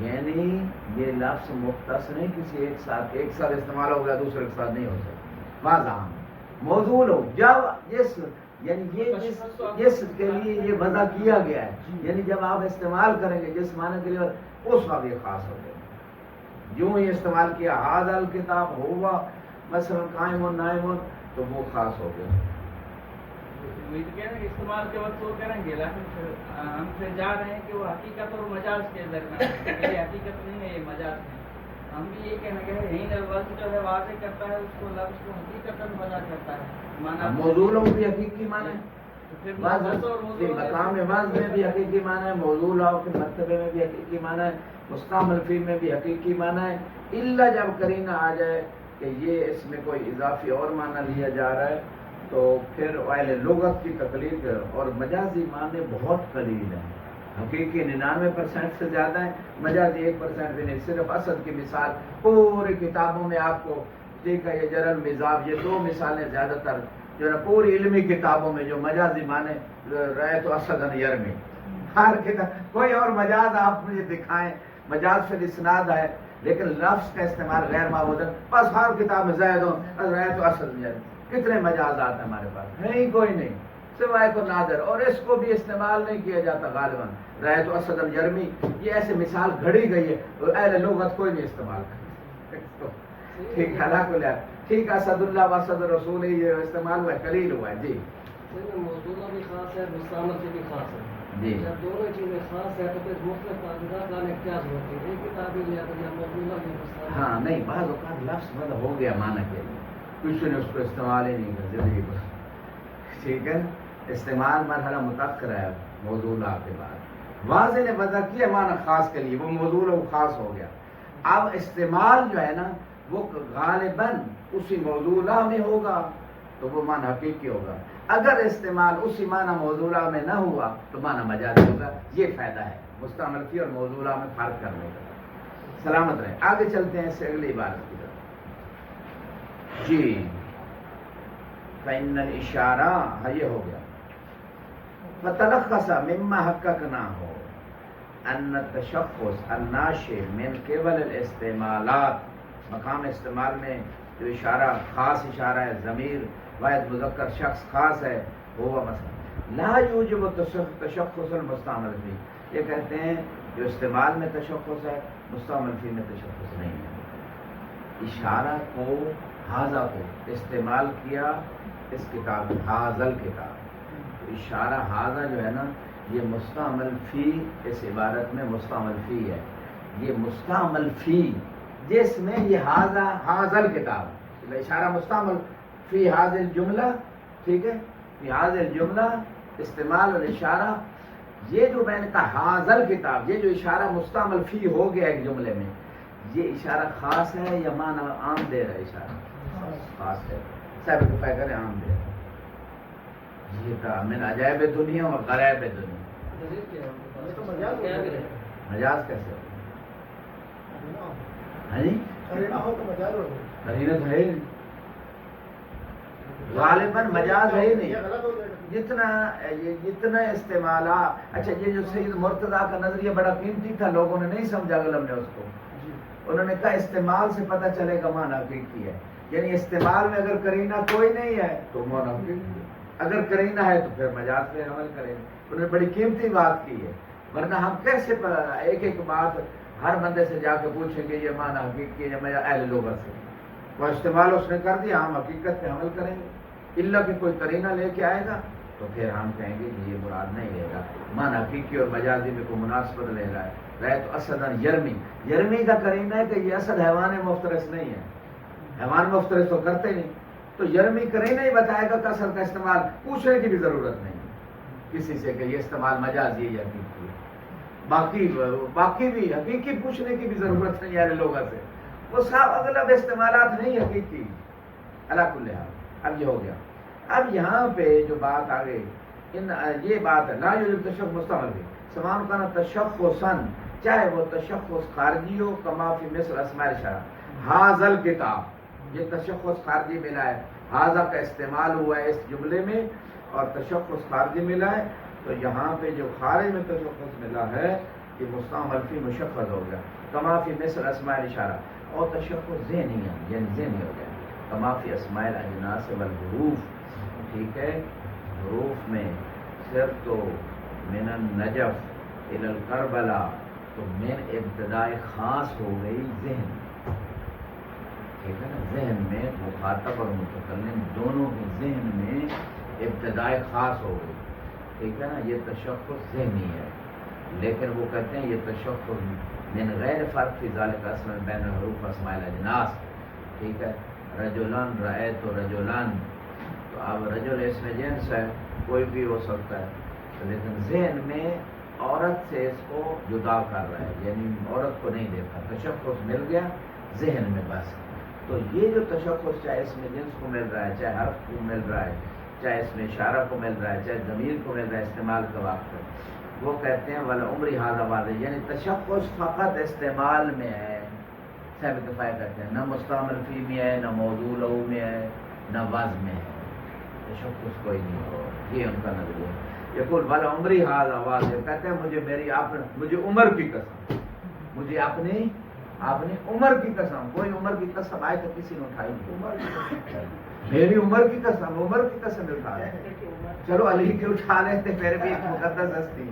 یعنی یہ لفظ مختص نہیں کسی ایک ساتھ استعمال ہو گیا دوسرے کے ساتھ نہیں ہو سکتا، وضع عام موضوع ہو جب یعنی یہ جس کے لیے یہ وضع کیا گیا ہے، یعنی جب آپ استعمال کریں گے جس معنی کے لیے اس وقت یہ خاص ہو جائے گا، جو ہی استعمال کیا ھذا الکتاب ہوا مثلا قائم و نائم تو وہ خاص ہو گیا۔ استعمال کے وقت وہ کریں گے، لیکن ہم سے جا رہے ہیں کہ وہ حقیقت اور مجاز کے درمیان ہے، یہ حقیقت نہیں ہے، یہ مجاز ہے۔ ہم بھی یہ کہنا کہ ہین الوضع جو ہے واضح کرتا ہے اس کو لفظ کو حقیقت وضع کرتا ہے، معنی موضوع بھی حقیقی معنی ہے، مقام وضع میں بھی حقیقی معنی ہے، موضوع کے مرتبے میں بھی حقیقی معنی ہے، مستعمل فی میں بھی حقیقی معنی ہے، الا جب قرینہ آ جائے کہ یہ اس میں کوئی اضافی اور معنی لیا جا رہا ہے تو پھر اہل لغت کی تقلید اور مجازی معنی بہت قلیل ہیں، حقیقی 99% سے زیادہ ہیں، مجازی 1% بھی نہیں۔ صرف اسد کی مثال پوری کتابوں میں آپ کو ٹھیک ہے، یہ جرل مزاج، یہ دو مثالیں زیادہ تر جو ہے پوری علمی کتابوں میں جو مجازی معنی رأیت اسد یرمی، ہر کتاب کوئی اور مجاز آپ مجھے دکھائیں، مجاز فی الاسناد ہے لیکن لفظ کا استعمال غیر معمول، بس ہر کتاب میں زید رأیت اسد یرمی، کتنے مجازات ہیں ہمارے پاس؟ ہے ہی کوئی نہیں سوائے کو نادر، اور اس کو بھی استعمال نہیں کیا جاتا غالباً، رأیت اسد یرمی یہ ایسے مثال گھڑی گئی ہے، اہل لغت کوئی نہیں استعمال کرتا، ٹھیک ہے، ٹھیک ہے، اسد اللہ و اسد رسول یہ استعمال ہوا ہے، قلیل ہوا ہے۔ جی موضوع بھی خاص ہے، مستعمل سے بھی خاص ہے، جی جب دونوں چیزیں خاص ہے تو پھر مختلف تعداد لانے کی کیا ضرورت ہے؟ ایک کتابیں لیا تو یا موضوع بھی مستعمل۔ ہاں نہیں، بعض اوقات لفظ مطلب ہو گیا معنی کے لیے، کسی نے اس کو استعمال ہی نہیں کر زندگی پر، ٹھیک ہے، استعمال مرحلہ متأخر ہے موضوع کے بعد، واضح نے وضع کیا معنی خاص کے لیے، وہ موضوع وہ خاص ہو گیا، اب استعمال جو ہے نا وہ غالباً اسی موضوع میں ہوگا تو وہ معنی حقیقی ہوگا، اگر استعمال اسی معنی موضوع میں نہ ہوا تو معنی مجازی ہوگا، یہ فائدہ ہے مستعمل فی اور موضوع میں فرق کرنے کا۔ سلامت رہیں، آگے چلتے ہیں اس سے اگلی عبارت کی طرف۔ جی فإن الاشارہ یہ ہو گیا، فتلخص مما حققنا ہو ان التشخص الناشئ من قبل الاستعمالات، مقام استعمال میں جو اشارہ خاص اشارہ ہے، ضمیر واحد مذکر شخص خاص ہے، وہ مثلا لا یوجب تشخص المستعمل فی، یہ کہتے ہیں جو استعمال میں تشخص ہے مستعمل فی میں تشخص نہیں ہے، اشارہ کو ھذا کو استعمال کیا اس کتاب ھذا الکتاب، اشارہ ھذا جو ہے نا یہ مستعمل فی، اس عبارت میں مستعمل فی ہے، یہ مستعمل فی جس میں یہ ھذا الکتاب، اشارہ مستعمل فی ھذا الجملہ، ٹھیک ہے، فی ھذا الجملہ استعمال الاشارہ، یہ جو میں نے کہا ھذا الکتاب، یہ جو اشارہ مستعمل فی ہو گیا ایک جملے میں، یہ اشارہ خاص ہے یا معنی عام دے رہا ہے؟ اشارہ خاص ہے، صاحب کو فائدہ عام دے رہا ہے، یہ تھا من عجائب دنیا اور غرائب دنیا، مجاز کیسے ہو؟ ہاں جی قرینہ تو ہے ہی نہیں، غالباً مجاز ہے ہی نہیں، جتنا استعمالات، اچھا یہ جو سید مرتضیٰ کا نظریہ بڑا قیمتی تھا، لوگوں نے نہیں سمجھا غلم نے اس کو، انہوں نے کہا استعمال سے پتہ چلے گا معنی حقیقی ہے، یعنی استعمال میں اگر قرینہ کوئی نہیں ہے تو معنی حقیقی ہے، اگر قرینہ ہے تو پھر مجاز پہ عمل کریں، انہوں نے بڑی قیمتی بات کی ہے، ورنہ ہم کیسے ایک ایک بات ہر بندے سے جا کے پوچھیں کہ یہ معنی حقیقی ہے یا میں اہل لغت سے، وہ استعمال اس نے کر دیا، ہم حقیقت پہ عمل کریں گے، الا کہ کوئی قرینہ لے کے آئے گا تو پھر ہم کہیں گے کہ یہ مراد نہیں لے گا، معنی حقیقی اور مجازی میں کوئی مناسبت لے رہا ہے۔ رأیت اسدن یرمی، یرمی کا قرینہ ہے کہ یہ اسد حیوان مفترس نہیں ہے، حیوان مفترس تو کرتے نہیں، تو یرمی قرینہ ہی بتائے گا کہ اسد کا استعمال پوچھنے کی بھی ضرورت نہیں کسی سے کہ یہ استعمال مجازی ہے یا حقیقی ہے، باقی بھی حقیقی پوچھنے کی بھی ضرورت نہیں ہے لوگوں سے، وہ صاحب اغلب استعمالات نہیں حقیقی، اللہ کل حال۔ اب یہ ہو گیا، اب یہاں پہ جو بات آ گئی یہ بات ہے لا یوجب تشخص مستعمل بھی سمان کا تشخصا، چاہے وہ تشخص خارجی ہو کما فی مثل اسماء الاشارہ، ھذا الکتاب یہ تشخص خارجی ملا ہے، ھذا کا استعمال ہوا ہے اس جملے میں، اور تشخص خارجی ملا ہے، تو یہاں پہ جو خارج میں تشخص ملا ہے کہ مستعمل فی مشخص ہو گیا، کما فی مثل اسماء الاشارہ، اور تشخص ذہنی ہے، یعنی ذہنی ہو گیا، کما فی اسماء الاجناس والحروف، ٹھیک ہے، حروف میں صرف تو من النجف الی الکربلا، تو من ابتداء خاص ہو گئی ذہن، ٹھیک ہے نا، ذہن میں مخاطب اور متکلم دونوں کے ذہن میں ابتداء خاص ہو گئی، ٹھیک ہے نا، یہ تشخص ذہنی ہے، لیکن وہ کہتے ہیں یہ تشخص من غیر فرق فی ذالک اسم بین حروف اسماء الاجناس، ٹھیک ہے، رجلان رأیت رجلان، تو اب رجل اس میں جنس ہے، کوئی بھی ہو سکتا ہے، لیکن ذہن میں عورت سے اس کو جدا کر رہا ہے، یعنی عورت کو نہیں دیکھا، تشخص مل گیا ذہن میں بس، تو یہ جو تشخص چاہے اس میں جنس کو مل رہا ہے، چاہے حرف کو مل رہا ہے، چاہے اس میں اشارہ کو مل رہا ہے، چاہے ضمیر کو مل رہا ہے استعمال کے وقت، وہ کہتے ہیں وَالْعُمْرِ هَذَا واضح، یعنی تشخص فقط استعمال میں ہے، صاحب کفایہ کہتے ہیں، نہ مستعمل فی میں ہے، نہ موضوع لہو میں ہے، نہ وزن میں ہے، تشخص کوئی نہیں ہو، یہ ان کا نظریہ ہے۔ یقول وَالْعُمْرِ هَذَا واضح، کہتے ہیں مجھے عمر کی قسم، مجھے اپنی عمر کی قسم، کوئی عمر کی قسم آئے تو کسی نے اٹھائی نہیں، میری عمر کی قسم اٹھا لے، چلو علی کی اٹھا لیتے، پھر بھی ایک مقدس ہستی،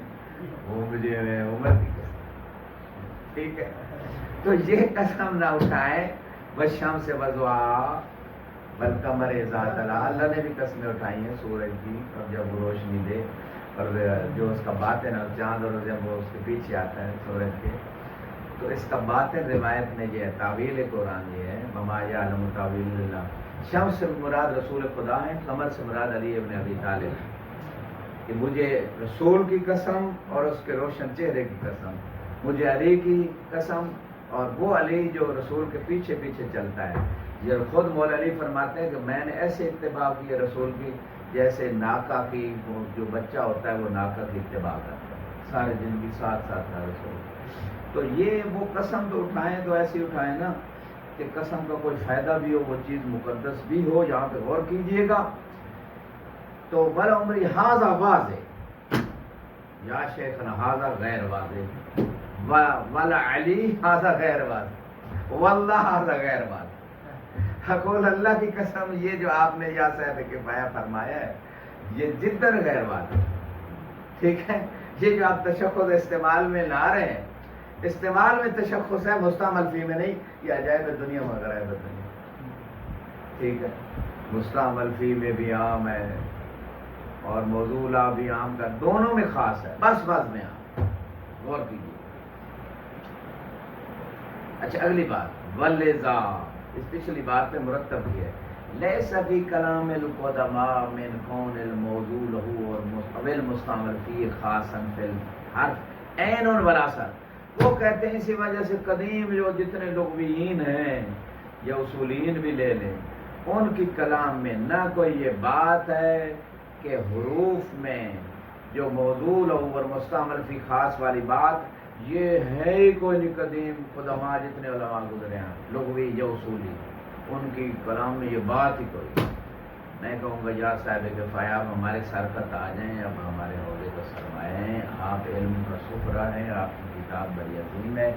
وہ مجھے عمر کی قسم، ٹھیک ہے، تو یہ قسم نہ اٹھائیں، والشمس وضحاہا والقمر اذا طلع، اللہ نے بھی قسمیں اٹھائی ہیں سورج کی، اور جب وہ روشنی دے، اور جو اس کا باطن ہے چاند، اور جب وہ اس کے پیچھے آتا ہے سورج کے، تو اس کا باطن روایت میں یہ ہے، تعویل قرآن یہ ہے، وما یعلم تاویلہ الا اللہ، شمس سے مراد رسول خدا ہے، قمر سے مراد علی ابن ابی طالب، کہ مجھے رسول کی قسم اور اس کے روشن چہرے کی قسم، مجھے علی کی قسم، اور وہ علی جو رسول کے پیچھے پیچھے چلتا ہے، یہ خود مولا علی فرماتے ہیں کہ میں نے ایسے اتباع کی رسول کی جیسے ناکا کی جو بچہ ہوتا ہے وہ ناکا کی اتباع کرتا ہے، سارے زندگی ساتھ ساتھ ہے رسول۔ تو یہ وہ قسم تو اٹھائیں تو ایسی اٹھائیں نا کہ قسم کا کوئی فائدہ بھی ہو، وہ چیز مقدس بھی ہو، یہاں پہ غور کیجئے گا، تو وَالْعُمْرِ هَذَا واضح، یا شیخنا هذا غیر واضح، وَالْعَلِي هَذَا غیر واضح، واللہ هذا غیر واضح، حقول اللہ کی قسم، یہ جو آپ نے یا صاحب کفایہ فرمایا ہے یہ جداً غیر واضح، ٹھیک ہے، یہ جو آپ تشخص استعمال میں لا رہے ہیں، استعمال میں تشخص ہے، مستعمل فی میں نہیں، یہ عجائب دنیا میں غرائب دنیا، ٹھیک ہے، مستعمل فی میں بھی عام ہے اور موضوع لا بھی عام کا، دونوں میں خاص ہے، بس میں عام، غور کیجیے۔ اچھا اگلی بات، وَلِذَا، اس پچھلی بات پہ مرتب کی ہے، لیس فی کلام القدماء من کون الموضوع لہو اور المستعمل فی خاصا فی الحرف عین ولا اثر، وہ کہتے ہیں اسی وجہ سے قدیم جو جتنے لغویین ہیں یا اصولین بھی لے لیں، ان کی کلام میں نہ کوئی یہ بات ہے کہ حروف میں جو موضوع لہو اور مستعمل فی خاص والی بات یہ ہے ہی کوئی نہیں، قدیم قدماء جتنے علماء گزرے ہیں لغوی یا اصولی، ان کی کلام میں یہ بات ہی کوئی، میں کہوں گا یا صاحب کفایہ آپ ہمارے سر کا تاج ہیں، اب ہمارے عہدے کا سرمایہ ہیں، آپ علم کا سفرہ ہیں، آپ کی کتاب بڑی عظیم ہے،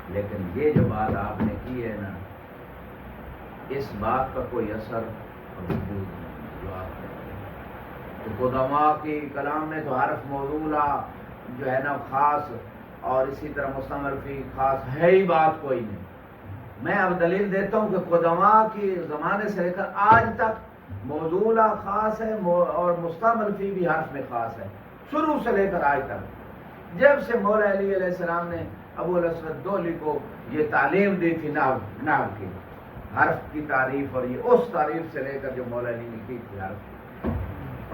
لیکن یہ جو بات آپ نے کی ہے نا، اس بات کا کوئی اثر اور وجود نہیں جو آپ نے کی، تو قدماء کی کلام میں تو حرف موضوع جو ہے نا خاص، اور اسی طرح مستعمل فی خاص ہے ہی بات کوئی نہیں۔ میں اب دلیل دیتا ہوں کہ قدماء کی زمانے سے لے کر آج تک موضوع خاص ہے اور مستعمل فی بھی حرف میں خاص ہے، شروع سے لے کر آج تک، جب سے مولا علی علیہ السلام نے ابو الاسود دولی کو یہ تعلیم دی تھی نحو کی، حرف کی تعریف، اور یہ اس تعریف سے لے کر جو مولا علی نے کی تھی حرف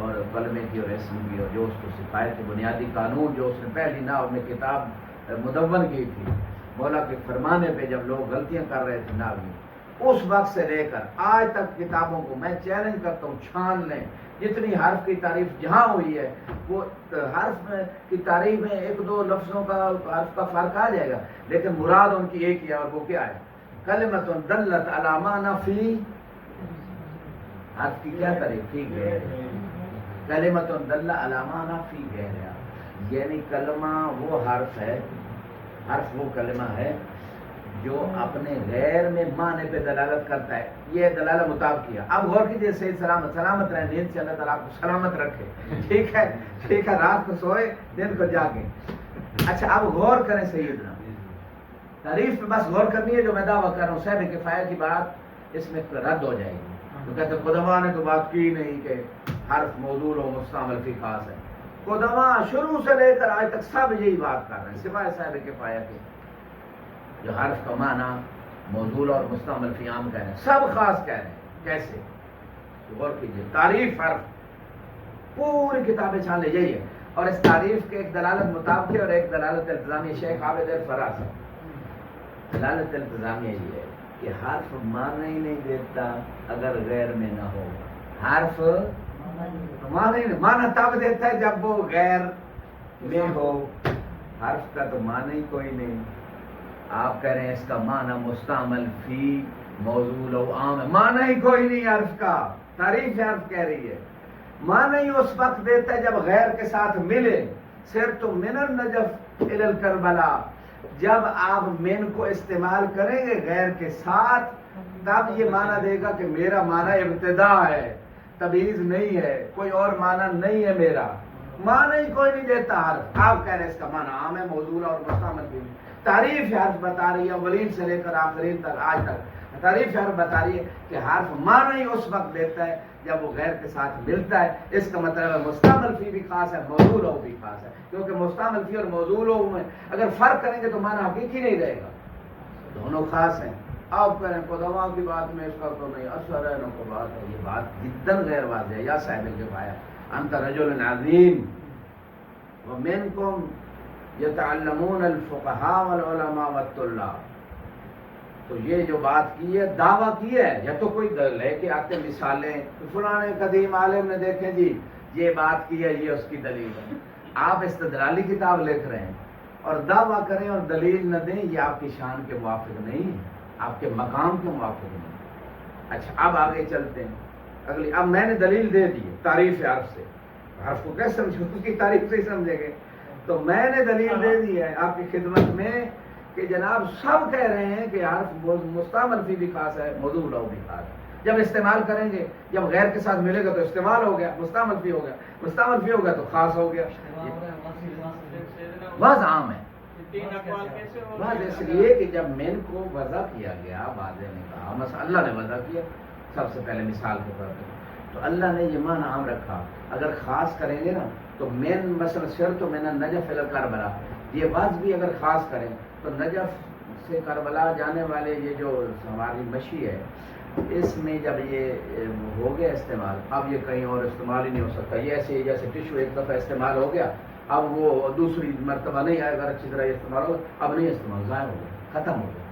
اور کلمے کی اور اسم کی، اور جو اس کو سکھائے تھے بنیادی قانون، جو اس نے پہلی نحو میں کتاب مدون کی تھی مولا کے فرمانے پہ، جب لوگ غلطیاں کر رہے تھے نحو میں، اس وقت سے لے کر آج تک کتابوں کو میں چیلنج کرتا ہوں چھان لیں، جتنی حرف کی تعریف جہاں ہوئی ہے، وہ حرف کی تعریف میں ایک دو لفظوں کا حرف کا فرق آ جائے گا، لیکن مراد ان کی ایک ہی ہے، اور وہ کیا ہے؟ کلمۃ دلت علی معنی فی، حرف کی کیا تعریف؟ ٹھیک ہے، کلمۃ دل علی معنی فی غیرہا، یعنی کلمہ وہ حرف ہے، حرف وہ کلمہ ہے جو اپنے غیر میں معنی پہ دلالت کرتا ہے. یہ دلالت مطابق کیا. اب غور کیجیے، صحیح سلامت رہے، نیند سے اللہ تعالیٰ آپ کو سلامت رکھے. ٹھیک ہے، رات کو سوئے دن کو جاگے. اچھا اب غور کریں سیدنا، تعریف پہ بس غور کرنی ہے. جو میں دعویٰ کر رہا ہوں صاحب کفایہ کی بات اس میں رد ہو جائے گی. تو کہتے قدما نے تو بات کی نہیں کہ حرف موضوع و مستعمل فی خاص ہے. قدما شروع سے لے کر آج تک سب یہی بات کر رہے ہیں سوائے صاحب کفایہ کے، جو حرف کا معنی موضوع اور مستعمل فی عام کہہ رہے ہیں، سب خاص کہہ رہے ہیں. کیسے؟ غور کیجیے. تعریف حرف پوری کتابیں چھان لے جائیے، اور اس تعریف کے ایک دلالت مطابقی اور ایک دلالت التزامی. شیخ عابد الفراز دلالت التزامیہ یہ ہے کہ حرف معنی ہی نہیں دیتا اگر غیر میں نہ ہو. حرف معنی تب دیتا ہے جب وہ غیر میں ہو. حرف کا تو معنی ہی کوئی نہیں. آپ کہہ رہے ہیں اس کا معنی مستعمل فی موضوع و عام ہے، معنی ہی کوئی نہیں حرف کا. تعریف حرف کہہ رہی ہے معنی ہی اس وقت دیتا ہے جب غیر کے ساتھ ملے. صرف من النجف الی الکربلا، جب آپ من کو استعمال کریں گے غیر کے ساتھ تب یہ معنی دے گا کہ میرا معنی ابتدا ہے، تبعیض نہیں ہے، کوئی اور معنی نہیں ہے میرا. معنی ہی کوئی نہیں دیتا حرف. آپ کہہ رہے ہیں اس کا معنی عام ہے، موضوع اور مستعمل بھی. تعریف حرف بتا رہی ہے اولین سے لے کر آخرین تک آج تک. تعریف حرف بتا رہی ہے کہ حرف معنی ہی اس وقت دیتا ہے جب وہ غیر کے ساتھ ملتا ہے. اس کا مطلب ہے مستعمل فی بھی خاص ہے، موضوع لو بھی خاص ہے. کیونکہ مستعمل فی اور موضوع لو میں اگر فرق کریں گے تو معنی حقیقی نہیں رہے گا، دونوں خاص ہیں. آپ کریں قدما کی بات میں اس کا تو نہیں اثر ہے، کو بات ہے. یہ بات جدا غیر واضح ہے. یا صاحب کفایہ انت رجل عظیم ومنکم یتعلمون الفقہاء والعلماء والطلاب. تو یہ جو بات کی ہے دعویٰ کی ہے، یا تو کوئی لے کے آتے مثالیں فلاں قدیم عالم نے دیکھیں جی یہ بات کی ہے، یہ اس کی دلیل ہے. آپ استدلالی کتاب لکھ رہے ہیں اور دعویٰ کریں اور دلیل نہ دیں، یہ آپ کی شان کے موافق نہیں ہے، آپ کے مقام کے موافق نہیں. اچھا اب آگے چلتے ہیں اگلی. اب میں نے دلیل دے دی تعریف حرف سے، حرف کو کیسے سمجھو، اس کی تعریف سے ہی سمجھے گے. تو میں نے دلیل دے دی ہے آپ کی خدمت میں کہ جناب سب کہہ رہے ہیں کہ حرف مستعمل فی بھی خاص ہے، موضوع لو بھی خاص ہے. جب استعمال کریں گے، جب غیر کے ساتھ ملے گا تو استعمال ہو گیا، مستعمل فی ہو گیا، مستعمل فی ہو گیا تو خاص ہو گیا. بعض عام ہے. بعض اس لیے کہ جب مین کو وضع کیا گیا، بعض نے کہا مثلا اللہ نے وضع کیا سب سے پہلے مثال کے طور پہ، تو اللہ نے یہ معنی عام رکھا. اگر خاص کریں گے نا تو مین مثلا شرط و من النجف الی کربلا، یہ بعض بھی اگر خاص کریں تو نجف سے کربلا جانے والے یہ جو ہماری مشی ہے اس میں جب یہ ہو گیا استعمال، اب یہ کہیں اور استعمال ہی نہیں ہو سکتا. یہ ایسے جیسے ٹشو ایک دفعہ استعمال ہو گیا، اب وہ دوسری مرتبہ نہیں آئے گا اچھی طرح استعمال ہوگا، اب نہیں استعمال، ضائع ہو گیا، ختم ہو گیا.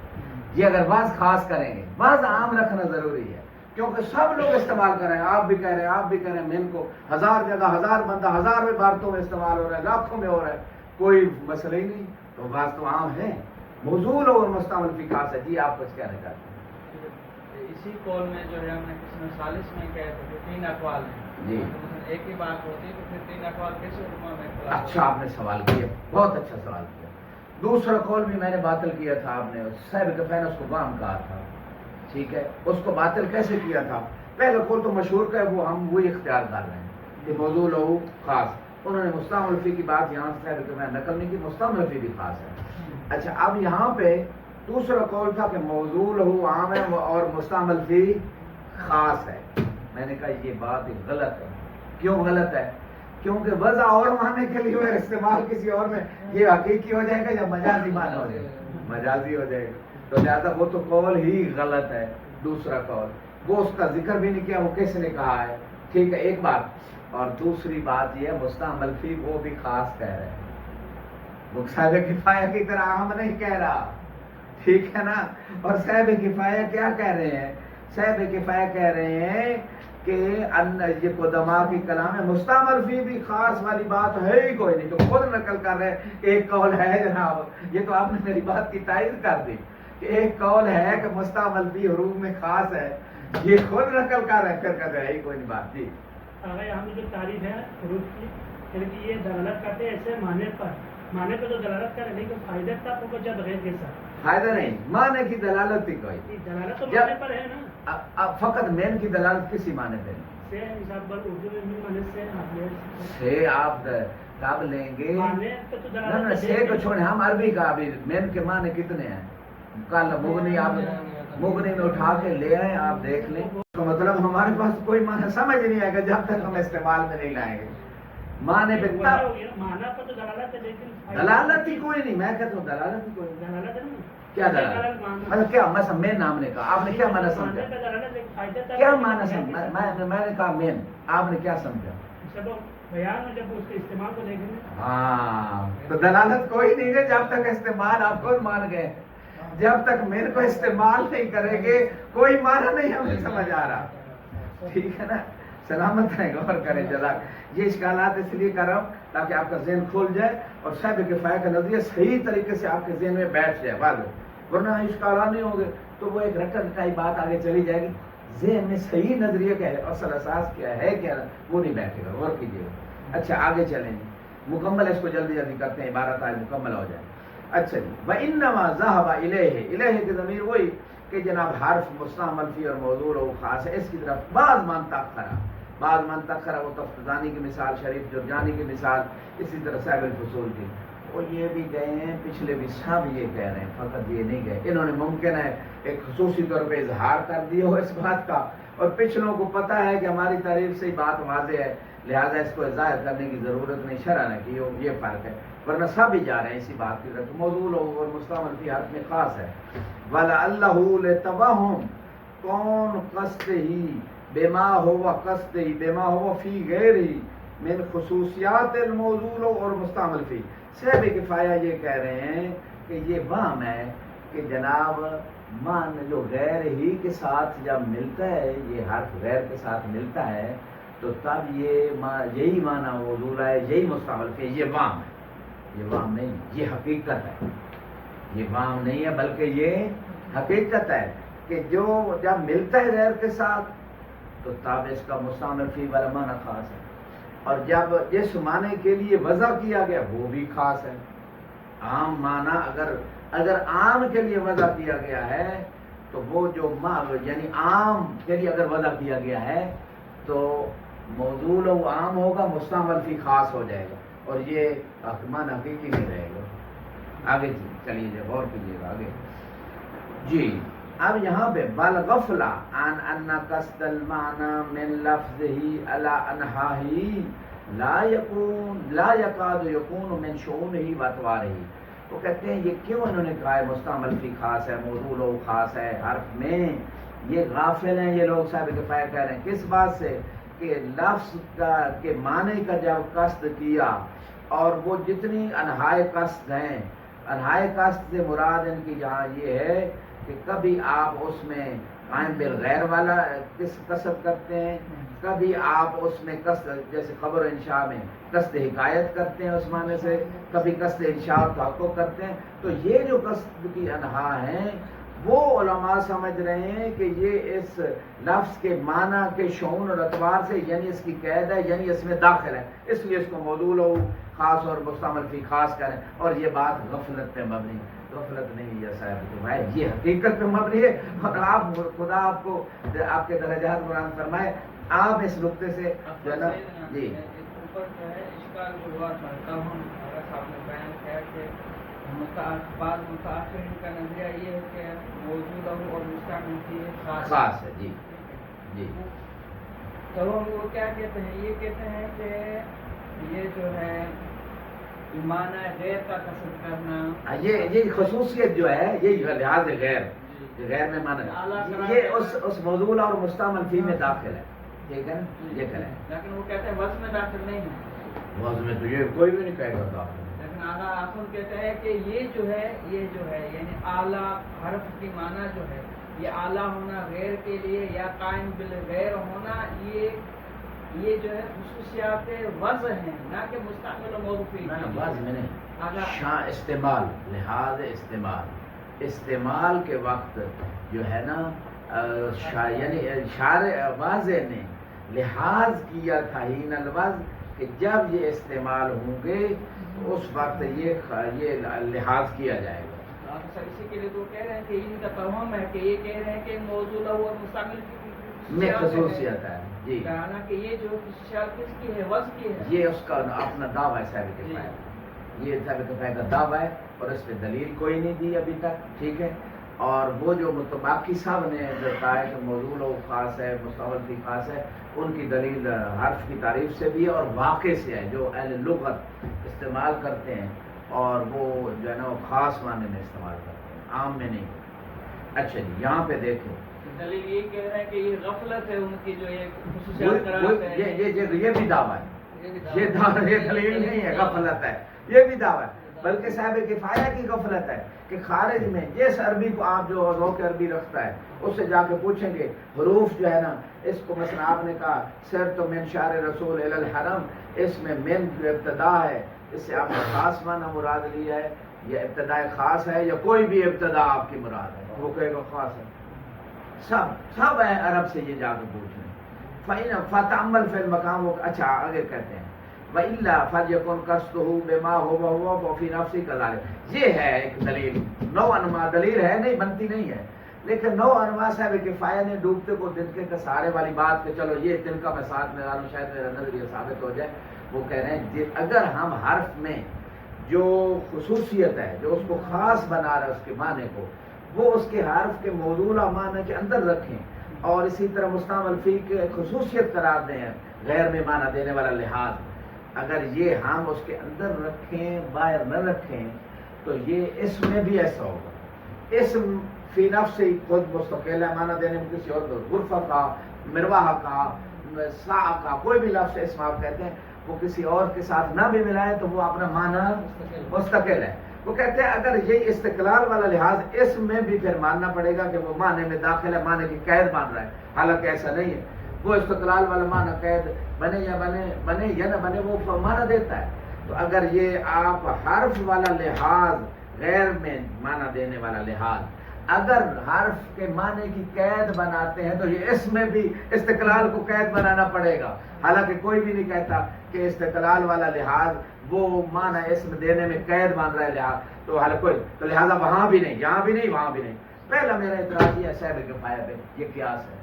یہ اگر بعض خاص کریں گے، بعض عام رکھنا ضروری ہے کیونکہ سب لوگ استعمال کر رہے ہیں. آپ بھی کہہ رہے ہیں، آپ بھی کہہ رہے ہیں. من کو 1000 جگہ 1000 بندہ 1000 عبارتوں میں استعمال ہو رہا ہے، لاکھوں میں ہو رہا ہے، کوئی مسئلہ ہی نہیں. تو بعض تو عام ہے، موضوع اور مستعمل فی خاص ہے. جی آپ کچھ کہنا چاہتے ہیں؟ اسی قول میں جو ہے ہم نے قسم ثالث میں کہے تو 3 اقوال ہیں. جی ایک ہی بات ہوتی ہے تو پھر 3 اقوال کیسے علماء میں اختلاف؟ اچھا آپ نے سوال کیا، بہت اچھا سوال کیا. دوسرا قول بھی میں نے باطل کیا تھا. آپ نے صاحب کفین اس کو وہم کہا تھا، ٹھیک ہے. اس کو باطل کیسے کیا تھا؟ پہلا قول تو مشہور کا ہے، وہ ہم وہی اختیار کر رہے ہیں کہ موضوع لہو خاص. انہوں نے مستعمل فی کی بات یہاں سے صاحب کفین نقل نہیں کی، مستعمل فی بھی خاص ہے. اچھا اب یہاں پہ دوسرا قول تھا کہ موضوع لہو عام ہے اور مستعمل فی خاص ہے. میں نے کہا یہ بات غلط ہے. کیوں غلط ہے؟ کیونکہ وضع اور معنی کے لیے اور استعمال کسی اور میں، یہ حقیقی ہو جائے گا یا مجازی معنی ہو جائے گا؟ مجازی ہو جائے گا. تو لہٰذا وہ تو قول ہی غلط ہے. دوسرا قول وہ اس کا ذکر بھی نہیں کیا، وہ کس نے کہا ہے. ٹھیک ہے ایک بات. اور دوسری بات یہ ہے مستعمل فی وہ بھی خاص کہہ رہے ہیں، وہ صاحب کفایہ کی طرح ہم نہیں کہہ رہا، ٹھیک ہے نا. اور صاحب کفایہ کیا کہہ رہے ہیں؟ صاحب کفایہ کہہ رہے ہیں کہ یہ قدما کی کلام ہے، مستعمل فی بھی خاص والی بات ہے ہی کوئی نہیں. تو خود نقل کر رہے ہیں کہ ایک قول ہے جناب. یہ تو آپ نے میری بات کی تائید کر دی کہ ایک قول ہے کہ مستعمل فی حروف میں خاص ہے. یہ خود نقل کر رہے ہیں، پھر کہتے ہیں کوئی نہیں بات. جی آگے یہاں میں جو تعریف ہے حروف کی کہ یہ دلالت کرتے ہیں ایسے معنی پہ تو دلالت کرے لیکن فائدہ تب ہوگا جب غیر کے ساتھ. فائدہ نہیں، معنی کی دلالت ہی کوئی. دلالت تو جب- معنی پر ہے نا. اب فقط مین کی دلالت کسی معنی پہ نہیں. سے حساب پر اردو میں معنی سے آپ لے سے آپ تب لیں گے. معنی پہ تو نہ دلالت سے کو چھوڑیں، ہم عربی کا ابھی مین کے معنی کتنے ہیں. کل مغنی آپ مغنی میں اٹھا کے لے آئے، آپ دیکھ لیں. تو مطلب ہمارے پاس کوئی معنی سمجھ نہیں آئے گا جب تک ہم استعمال میں نہیں لائیں گے. معنی پہ تب معنی پر تو دلالت ہے لیکن دلالت ہی کوئی نہیں. میں کہتا ہوں دلالت ہی کوئی نہیں. دلالت ہے نا. کیا دلالت؟ مطلب کیا مثلا مین نام نے کہا، آپ نے کیا معنی سمجھا؟ کیا معنی سمجھا؟ میں نے کہا مین، آپ نے کیا سمجھا؟ چلو بیان میں جب اس کے استعمال کو دیکھیں گے. ہاں تو دلالت کوئی نہیں ہے جب تک استعمال آپ خود مان گئے. جب تک مین کو استعمال نہیں کریں گے کوئی معنی نہیں ہمیں سمجھ آ رہا. ٹھیک ہے نا، سلامت رہیں، غور کریں. جزاک. یہ اشکالات اس لیے کر رہا ہوں تاکہ آپ کا ذہن کھول جائے اور صاحب کفایہ کا نظریہ صحیح طریقے سے آپ کے ذہن میں بیٹھ جائے. واضح، ورنہ اشکالات نہیں ہوں گے تو وہ ایک رٹا رٹائی بات آگے چلی جائے گی. ذہن میں صحیح نظریہ کیا ہے، اصل اساس کیا ہے کیا وہ نہیں بیٹھے گا. غور کیجیے گا. اچھا آگے چلیں گے، مکمل اس کو جلدی جلدی کرتے ہیں، عبارت آج مکمل ہو جائے. اچھا جی، وَإِنَّمَا ذَهَبَ إِلَيْهِ، الہ کی ضمیر وہی کہ جناب حرف مستعمل فی اور موضوع و خاص ہے، اس کی طرف بعض من تأخرہ وہ تفتزانی کی مثال، شریف جرجانی کی مثال، اسی طرح صاحب الفصول کی. وہ یہ بھی گئے ہیں، پچھلے بھی سب یہ کہہ رہے ہیں، فقط یہ نہیں گئے. انہوں نے ممکن ہے ایک خصوصی طور پہ اظہار کر دیا ہو اس بات کا، اور پچھلوں کو پتہ ہے کہ ہماری تعریف سے ہی بات واضح ہے، لہذا اس کو ظاہر کرنے کی ضرورت نہیں، شرع نے کی ہو. یہ فرق ہے، ورنہ سب ہی جا رہے ہیں اسی بات کی طرف. موضوع اور مستعمل فی حرف میں خاص ہے. وَلَعَلَّهُ لِتَوَہُمْ کون قصد ہی بما ہوا قصد ہی بما ہوا فی غیر ہی من خصوصیات الموضوع اور مستعمل فی. صاحب کفایہ یہ کہہ رہے ہیں کہ یہ وہم ہے کہ جناب مان جو غیر ہی کے ساتھ جب ملتا ہے، یہ حرف غیر کے ساتھ ملتا ہے تو تب یہی معنی موضوع ہے، یہی مستعمل فی. یہ وہم ہے، یہ وہم نہیں، یہ حقیقت ہے. یہ وہم نہیں ہے بلکہ یہ حقیقت ہے کہ جو جب ملتا ہے غیر کے ساتھ تو تب اس کا مستعمل فی والا معنی خاص ہے، اور جب جس معنی کے لیے وضع کیا گیا وہ بھی خاص ہے. عام معنی اگر عام کے لیے وضع کیا گیا ہے تو وہ جو یعنی عام کے لیے اگر وضع کیا گیا ہے تو موضوع و عام ہوگا، مستعمل فی خاص ہو جائے گا، اور یہ معنی حقیقی نہیں رہے گا. آگے جی چلیے جی غور کیجیے گا آگے جی. اب یہاں پہ بالغفلہ عن ان قصد المعنی من لفظه على انحاہ لا یکاد یکون من شؤونہ و اطوارہ. وہ کہتے ہیں یہ کیوں انہوں نے کہا ہے مستعمل فی خاص ہے، موضوع لو خاص ہے حرف میں. یہ غافل ہیں یہ لوگ، صاحب کفایہ کہہ رہے ہیں کس بات سے کہ لفظ کا کے معنی کا جب قصد کیا، اور وہ جتنی انہائے قصد ہیں، انہائے قصد سے مراد ان کی یہاں یہ ہے کہ کبھی آپ اس میں قائم بالغیر والا قصد کرتے ہیں، کبھی آپ اس میں قصد جیسے خبر انشاء میں قصد حکایت کرتے ہیں اس معنی سے، کبھی قصد انشاء اور تحقق کرتے ہیں. تو یہ جو قصد کی انہا ہیں وہ علماء سمجھ رہے ہیں کہ یہ اس لفظ کے معنی کے شعون اور اطوار سے یعنی اس کی قید ہے، یعنی اس میں داخل ہے، اس لیے اس کو موضوع و خاص اور مستعمل فی خاص کریں. اور یہ بات غفلت پہ مبنی، غفلت نہیں ہے صاحب تو بھائی، یہ حقیقت پہ مبنی ہے. اور آپ خدا آپ کو آپ کے درجات قرآن فرمائے. آپ اس نقطے سے جو ہے نا جی اوپر جو ہے اشکال جو ہوا چاہتا ہوں اگر صاحب نے بیان کیا کہ بعض متاثرین کا نظریہ یہ ہے کہ موضوع اور مستعمل کی خاص ہے. جی جی تو وہ کیا کہتے ہیں، یہ کہتے ہیں کہ یہ جو ہے معنی غیر کا قصد کرنا، یہ خصوصیت جو ہے یہ لحاظ غیر میں معنی یہ اس موضوع اور مستعمل فی میں داخل ہے. ٹھیک ہے نا، یہ کریں. لیکن وہ کہتے ہیں وزن میں داخل نہیں ہے. وزن میں تو یہ کوئی بھی نہیں کہے گا داخل. لیکن اعلیٰ آخر کہتے ہیں کہ یہ جو ہے یعنی اعلیٰ حرف کی معنی جو ہے یہ اعلیٰ ہونا غیر کے لیے یا قائم بالغیر ہونا، یہ جو ہے خصوصیات وضع ہیں، نہ کہ مستعمل و موضوع فی. وزن میں نہیں، استعمال لحاظ استعمال کے وقت جو ہے نا یعنی شارع واضح نے لحاظ کیا تھا حین الوضع کہ جب یہ استعمال ہوں گے تو اس وقت یہ لحاظ کیا جائے گا. آپ سر اسی کے لیے تو کہہ رہے ہیں کہ ان کا توہم ہے کہ یہ کہہ رہے ہیں کہ موضوع لہو اور مستعمل میں خصوصیت ہے جی. حالانکہ یہ جو خصوصیات کس کی ہے، وضع کی ہے. یہ اس کا اپنا دعویٰ ہے صاحب کفایہ، یہ صاحب کفایہ کا دعویٰ ہے اور اس پہ دلیل کوئی نہیں دی ابھی تک. ٹھیک ہے. اور وہ جو باقی صاحب نے بتایا کہ موضوع و خاص ہے، مستعمل کی خاص ہے، ان کی دلیل حرف کی تعریف سے بھی ہے اور واقع سے ہے جو اہل لغت استعمال کرتے ہیں، اور وہ جو ہے نا وہ خاص معنی میں استعمال کرتے ہیں، عام میں نہیں. اچھا جی یہاں پہ دیکھیں دلیل یہ کہہ رہے ہیں کہ یہ غفلت ہے ان کی جو یہ خصوصیات قرار ہے. یہ بھی دعویٰ ہے، یہ دلیل نہیں ہے، غفلت ہے، یہ بھی دعویٰ ہے. بلکہ صاحب کفایہ کی غفلت ہے کہ خارج میں جس عربی کو آپ جو ذوق عربی رکھتا ہے اس سے جا کے پوچھیں گے حروف جو ہے نا، اس کو مثلا آپ نے کہا سر تو من شعر رسول الی الحرم، اس میں من جو ابتدا ہے، اس سے آپ نے خاص معنی مراد لیا ہے یا ابتداء خاص ہے یا کوئی بھی ابتدا آپ کی مراد ہے؟ وہ کہے گا خاص ہے. سب ہے عرب سے یہ جا کے پوچھ رہے ہیں. فَإِنَّ فَتَعَمَّلْ فِي الْمَقَامِ. اچھا آگے کہتے ہیں وَإِلَّا فَلْيَكُنْ قَصْدُهُ بِمَا هُوَ وَفِي نَفْسِهِ كَذَلِكَ. یہ ہے ایک دلیل، نوعا دلیل ہے، نہیں بنتی نہیں ہے، لیکن نوعا صاحب کفایہ نے ڈوبتے کو تنکے کا سارے والی بات کہ چلو یہ تنکا میں ساتھ میں ڈالوں شاید میرا نظریہ ثابت ہو جائے. وہ کہہ رہے ہیں اگر ہم حرف میں جو خصوصیت ہے جو اس کو خاص بنا رہا ہے اس کے معنی کو، وہ اس کے حرف کے موضوع معنی کے اندر رکھیں اور اسی طرح مستعمل فی کے خصوصیت قرار دیں غیر میں معنی دینے والا لحاظ، اگر یہ ہم اس کے اندر رکھیں باہر نہ رکھیں تو یہ اس میں بھی ایسا ہوگا. اسم فی نفس سے خود مستقل ہے معنی دینے میں، کسی اور غرفہ کا، مرواح کا، سا کا، کوئی بھی لفظ اسم آپ کہتے ہیں وہ کسی اور کے ساتھ نہ بھی ملائے تو وہ اپنا معنی مستقل ہے. وہ کہتے ہیں اگر یہ استقلال والا لحاظ اس میں بھی پھر ماننا پڑے گا کہ وہ معنی میں داخل ہے، معنی کی قید مان رہا ہے، حالانکہ ایسا نہیں ہے. وہ استقلال والا معنی قید بنے یا نہ بنے وہ معنی دیتا ہے. تو اگر یہ آپ حرف والا لحاظ غیر میں معنی دینے والا لحاظ اگر حرف کے معنی کی قید بناتے ہیں تو یہ اس میں بھی استقلال کو قید بنانا پڑے گا، حالانکہ کوئی بھی نہیں کہتا کہ استقلال والا لحاظ وہ معنی اسم دینے میں قید مان رہا ہے لحاظ تو تو لہٰذا وہاں بھی نہیں، یہاں بھی نہیں، وہاں بھی نہیں. پہلا میرا اعتراض یہ ہے صاحب کفایہ پہ، یہ قیاس ہے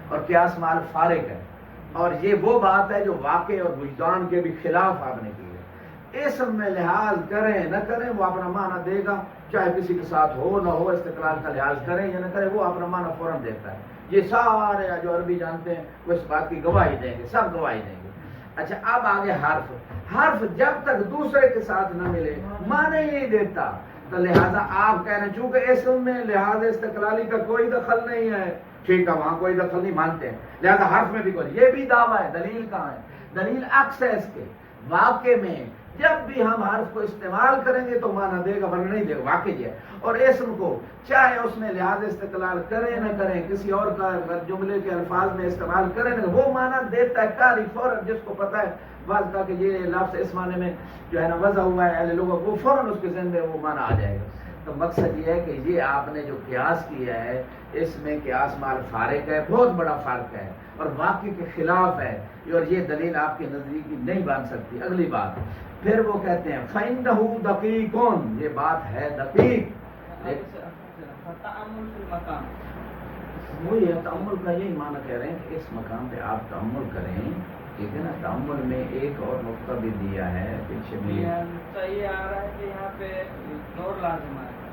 اور قیاس مال فارق ہے، اور یہ وہ بات ہے جو واقع اور وجدان کے بھی خلاف آپ نے کی ہے. اسم میں لحاظ کریں نہ کریں وہ اپنا معنی دے گا، چاہے کسی کے ساتھ ہو نہ ہو، استقلال کا لحاظ کریں یا نہ کریں وہ اپنا معنی فوراً دیتا ہے. یہ سارے جو عربی جانتے ہیں وہ اس بات کی گواہی دیں گے، سب گواہی دیں گے. اچھا اب آگے حرف جب تک دوسرے کے ساتھ نہ ملے معنی ہی نہیں دیتا، تو لہٰذا آپ کہہ رہے ہیں چونکہ اسم میں لحاظ استقلالی کا کوئی دخل نہیں ہے، ٹھیک ہے وہاں کوئی دخل نہیں مانتے ہیں، لہٰذا حرف میں بھی کوئی. یہ بھی دعویٰ ہے، دلیل کہاں ہے؟ دلیل عکس ہے اس کے. واقع میں جب بھی ہم حرف کو استعمال کریں گے تو معنی دے گا ورنہ نہیں دے گا، واقع ہے. اور اسم کو چاہے اس میں لحاظ استقلال کریں نہ کریں، کسی اور کا جملے کے الفاظ میں استعمال کریں نہ، وہ معنی دیتا ہے کاری فوراً. جس کو پتہ ہے بعض کا کہ یہ لفظ اس معنی میں جو ہے نا وضع ہوا ہے اہل لغت، وہ فوراً اس کے ذہن میں وہ معنی آ جائے گا. تو مقصد یہ ہے کہ یہ آپ نے جو قیاس کیا ہے اس میں قیاس مال فارق ہے، بہت بڑا فرق ہے اور واقع کے خلاف ہے، اور یہ دلیل آپ کے نزدیک نہیں بن سکتی. اگلی بات پھر وہ کہتے ہیں فَإِنَّهُ دَقِيقٌ، یہ بات ہے دقیق. تأمل فی المقام، وہی ہے تأمل کا یہی معنی کہہ رہے ہیں کہ اس مقام پہ آپ تأمل کریں. ٹھیک ہے نا. تأمل میں ایک اور نقطہ بھی دیا ہے پیچھے بھی، یہ آ رہا ہے کہ یہاں پہ دور لازم آئے گا.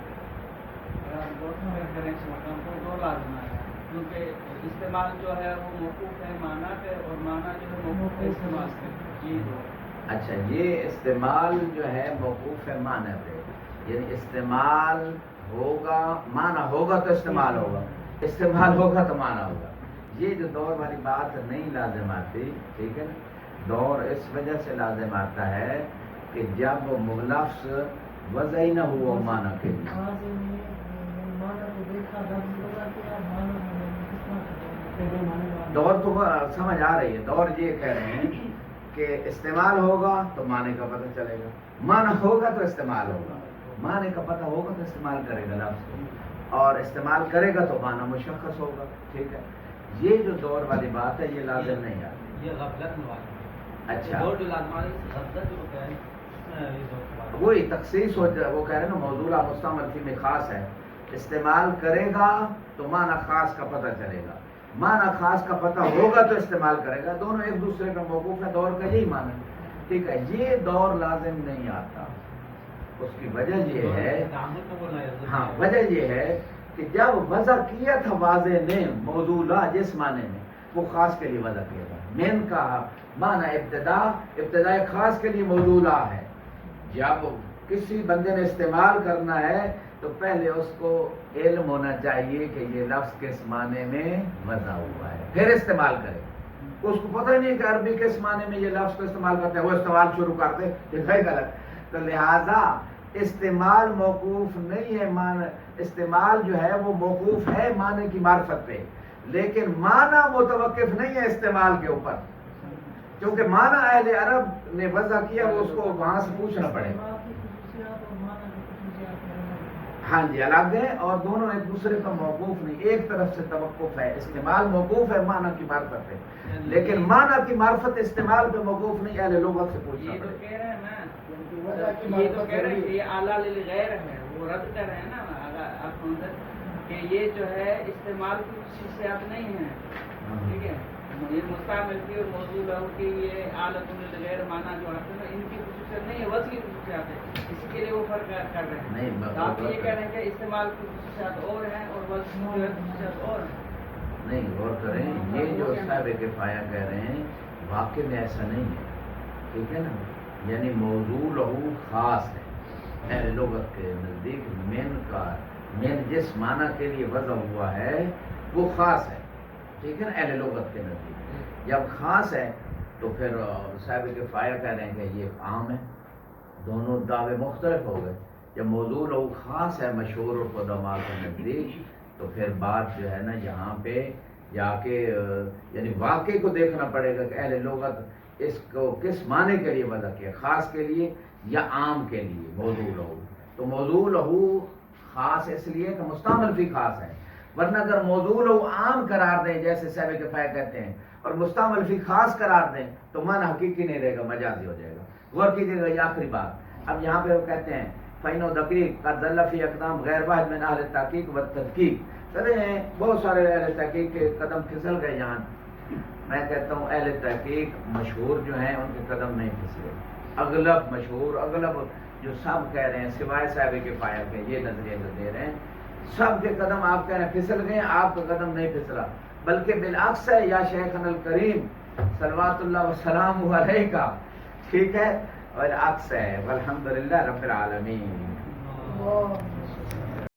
اگر ہم دور کریں اس مقام کو دور لازم آئے گا، کیونکہ استعمال جو ہے وہ موقوف ہے معنی پہ اور معنی جو ہے موقوف ہے استعمال پہ. جی اچھا یہ استعمال جو ہے موقوف ہے معنی پہ، یعنی استعمال ہوگا معنی ہوگا تو استعمال ہوگا، استعمال ہوگا تو معنی ہوگا. یہ جو دور والی بات نہیں لازم آتی، ٹھیک ہے نا. دور اس وجہ سے لازم آتا ہے کہ جب لفظ وضع ہی نہ ہوا معنی کے دور تو سمجھ آ رہی ہے. دور یہ کہہ رہے ہیں کہ استعمال ہوگا تو معنی کا پتہ چلے گا، معنی ہوگا تو استعمال ہوگا، معنی کا پتہ ہوگا تو استعمال کرے گا لفظ کو، اور استعمال کرے گا تو معنی مشخص ہوگا. ٹھیک ہے. یہ جو دور والی بات ہے یہ لازم نہیں آتی. یہ غفلت میں واقع اچھا دور جو لازم آئی غفلت جو کہہ رہے ہیں یہ دور وہی تخصیص ہو جائے. وہ کہہ رہے ہیں نا موضوع مستعمل فی میں خاص ہے. استعمال کرے گا تو معنی خاص کا پتہ چلے گا. معنی خاص کا پتہ ہوگا تو استعمال کرے گا. دونوں ایک دوسرے پہ موقوف ہے. دور کا یہی معنی ہے. ٹھیک ہے. یہ دور لازم نہیں آتا. اس کی وجہ یہ ہے ہاں وجہ یہ ہے کہ جب وضع کیا تھا واضح نے موضوع جس معنی میں وہ خاص کے لیے وضع کیا تھا. من کا معنی ابتداء خاص کے لیے موضوع ہے. جب کسی بندے نے استعمال کرنا ہے تو پہلے اس کو علم ہونا چاہیے کہ یہ لفظ کس معنی میں وضع ہوا ہے پھر استعمال کرے. اس کو پتہ ہی نہیں کہ عربی کس معنی میں یہ لفظ کو استعمال کرتے ہیں وہ استعمال شروع کرتے یہ غلط. تو لہذا استعمال موقوف نہیں ہے. استعمال جو ہے وہ موقوف ہے معنی کی معرفت پہ لیکن معنی متوقف نہیں ہے استعمال کے اوپر کیونکہ معنی اہل عرب نے وضع کیا وہ اس کو وہاں سے پوچھنا پڑے گا. ہاں جی الگ ہے اور دونوں ایک دوسرے پر موقوف نہیں. ایک طرف سے توقف ہے. استعمال موقوف ہے معنی کی معرفت پہ لیکن معنی کی معرفت استعمال پہ موقوف نہیں. اہل لغت سے پوچھنا یہ تو پڑے کہہ رہے ہیں نا یہ تو کہہ رہے ہیں کہ یہ اعلیٰ للغیر ہے وہ رد کر رہے ہیں نا آپ کہ یہ جو ہے استعمال کی خصوصیات نہیں ہیں. ٹھیک ہے. یہ مستعمل کی اور موضوع لہو کی یہ اعلیٰ للغیر معنی جو آتے ہیں ان کی خصوصیت نہیں ہے وضع کی خصوصیات ہے. اسی کے لیے وہ فرق کر رہے ہیں. نہیں آپ یہ کہہ رہے ہیں کہ استعمال کی خصوصیات اور ہیں اور وضع کی خصوصیات اور ہیں. نہیں غور کریں. یہ جو صاحب کفایہ کہہ رہے ہیں واقع میں ایسا نہیں ہے. ٹھیک ہے نا. یعنی موضوع لہو خاص ہے. اہل لغت کے نزدیک من جس معنی کے لیے وضع ہوا ہے وہ خاص ہے. ٹھیک ہے نا. اہل لغت کے نزدیک جب خاص ہے تو پھر صاحب کفایہ کہہ رہے ہیں کہ یہ عام ہے. دونوں دعوے مختلف ہو گئے. جب موضوع لہو خاص ہے مشہور اور قدماء کے نزدیک تو پھر بات جو ہے نا یہاں پہ جا کے یعنی واقعے کو دیکھنا پڑے گا کہ اہل لغت اس کو کس معنی کے لیے وضع کیا خاص کے لیے یا عام کے لیے موضوع لہو. تو موضوع لہو خاص اس لیے کہ مستعمل بھی خاص ہے. ورنہ اگر موضوع لہو عام قرار دیں جیسے صاحب کفایہ کہتے ہیں اور مستعمل فی خاص قرار دیں تو معنی حقیقی نہیں رہے گا مجازی ہو جائے گا. غور کیجیے گا یہ آخری بات. اب یہاں پہ وہ کہتے ہیں فین و دقیق قد ضل فی اقدام غیر واحد من اہل تحقیق و تدقیق. چلے ہیں بہت سارے اہل تحقیق کے قدم پھسل گئے. یہاں میں کہتا ہوں اہل تحقیق مشہور جو ہیں ان کے قدم نہیں پھسلے. اغلب مشہور اغلب جو سب کہہ رہے ہیں سوائے صاحب کفایہ کے یہ نظریے جو دے رہے ہیں سب کے قدم آپ کہہ رہے ہیں پھسل گئے. آپ کا قدم نہیں پھسلا بلکہ بالعکس ہے. یا شیخنا الکریم صلوات اللہ وسلام علیہ کا ٹھیک ہے اور عکس ہے. والحمدللہ رب العالمین.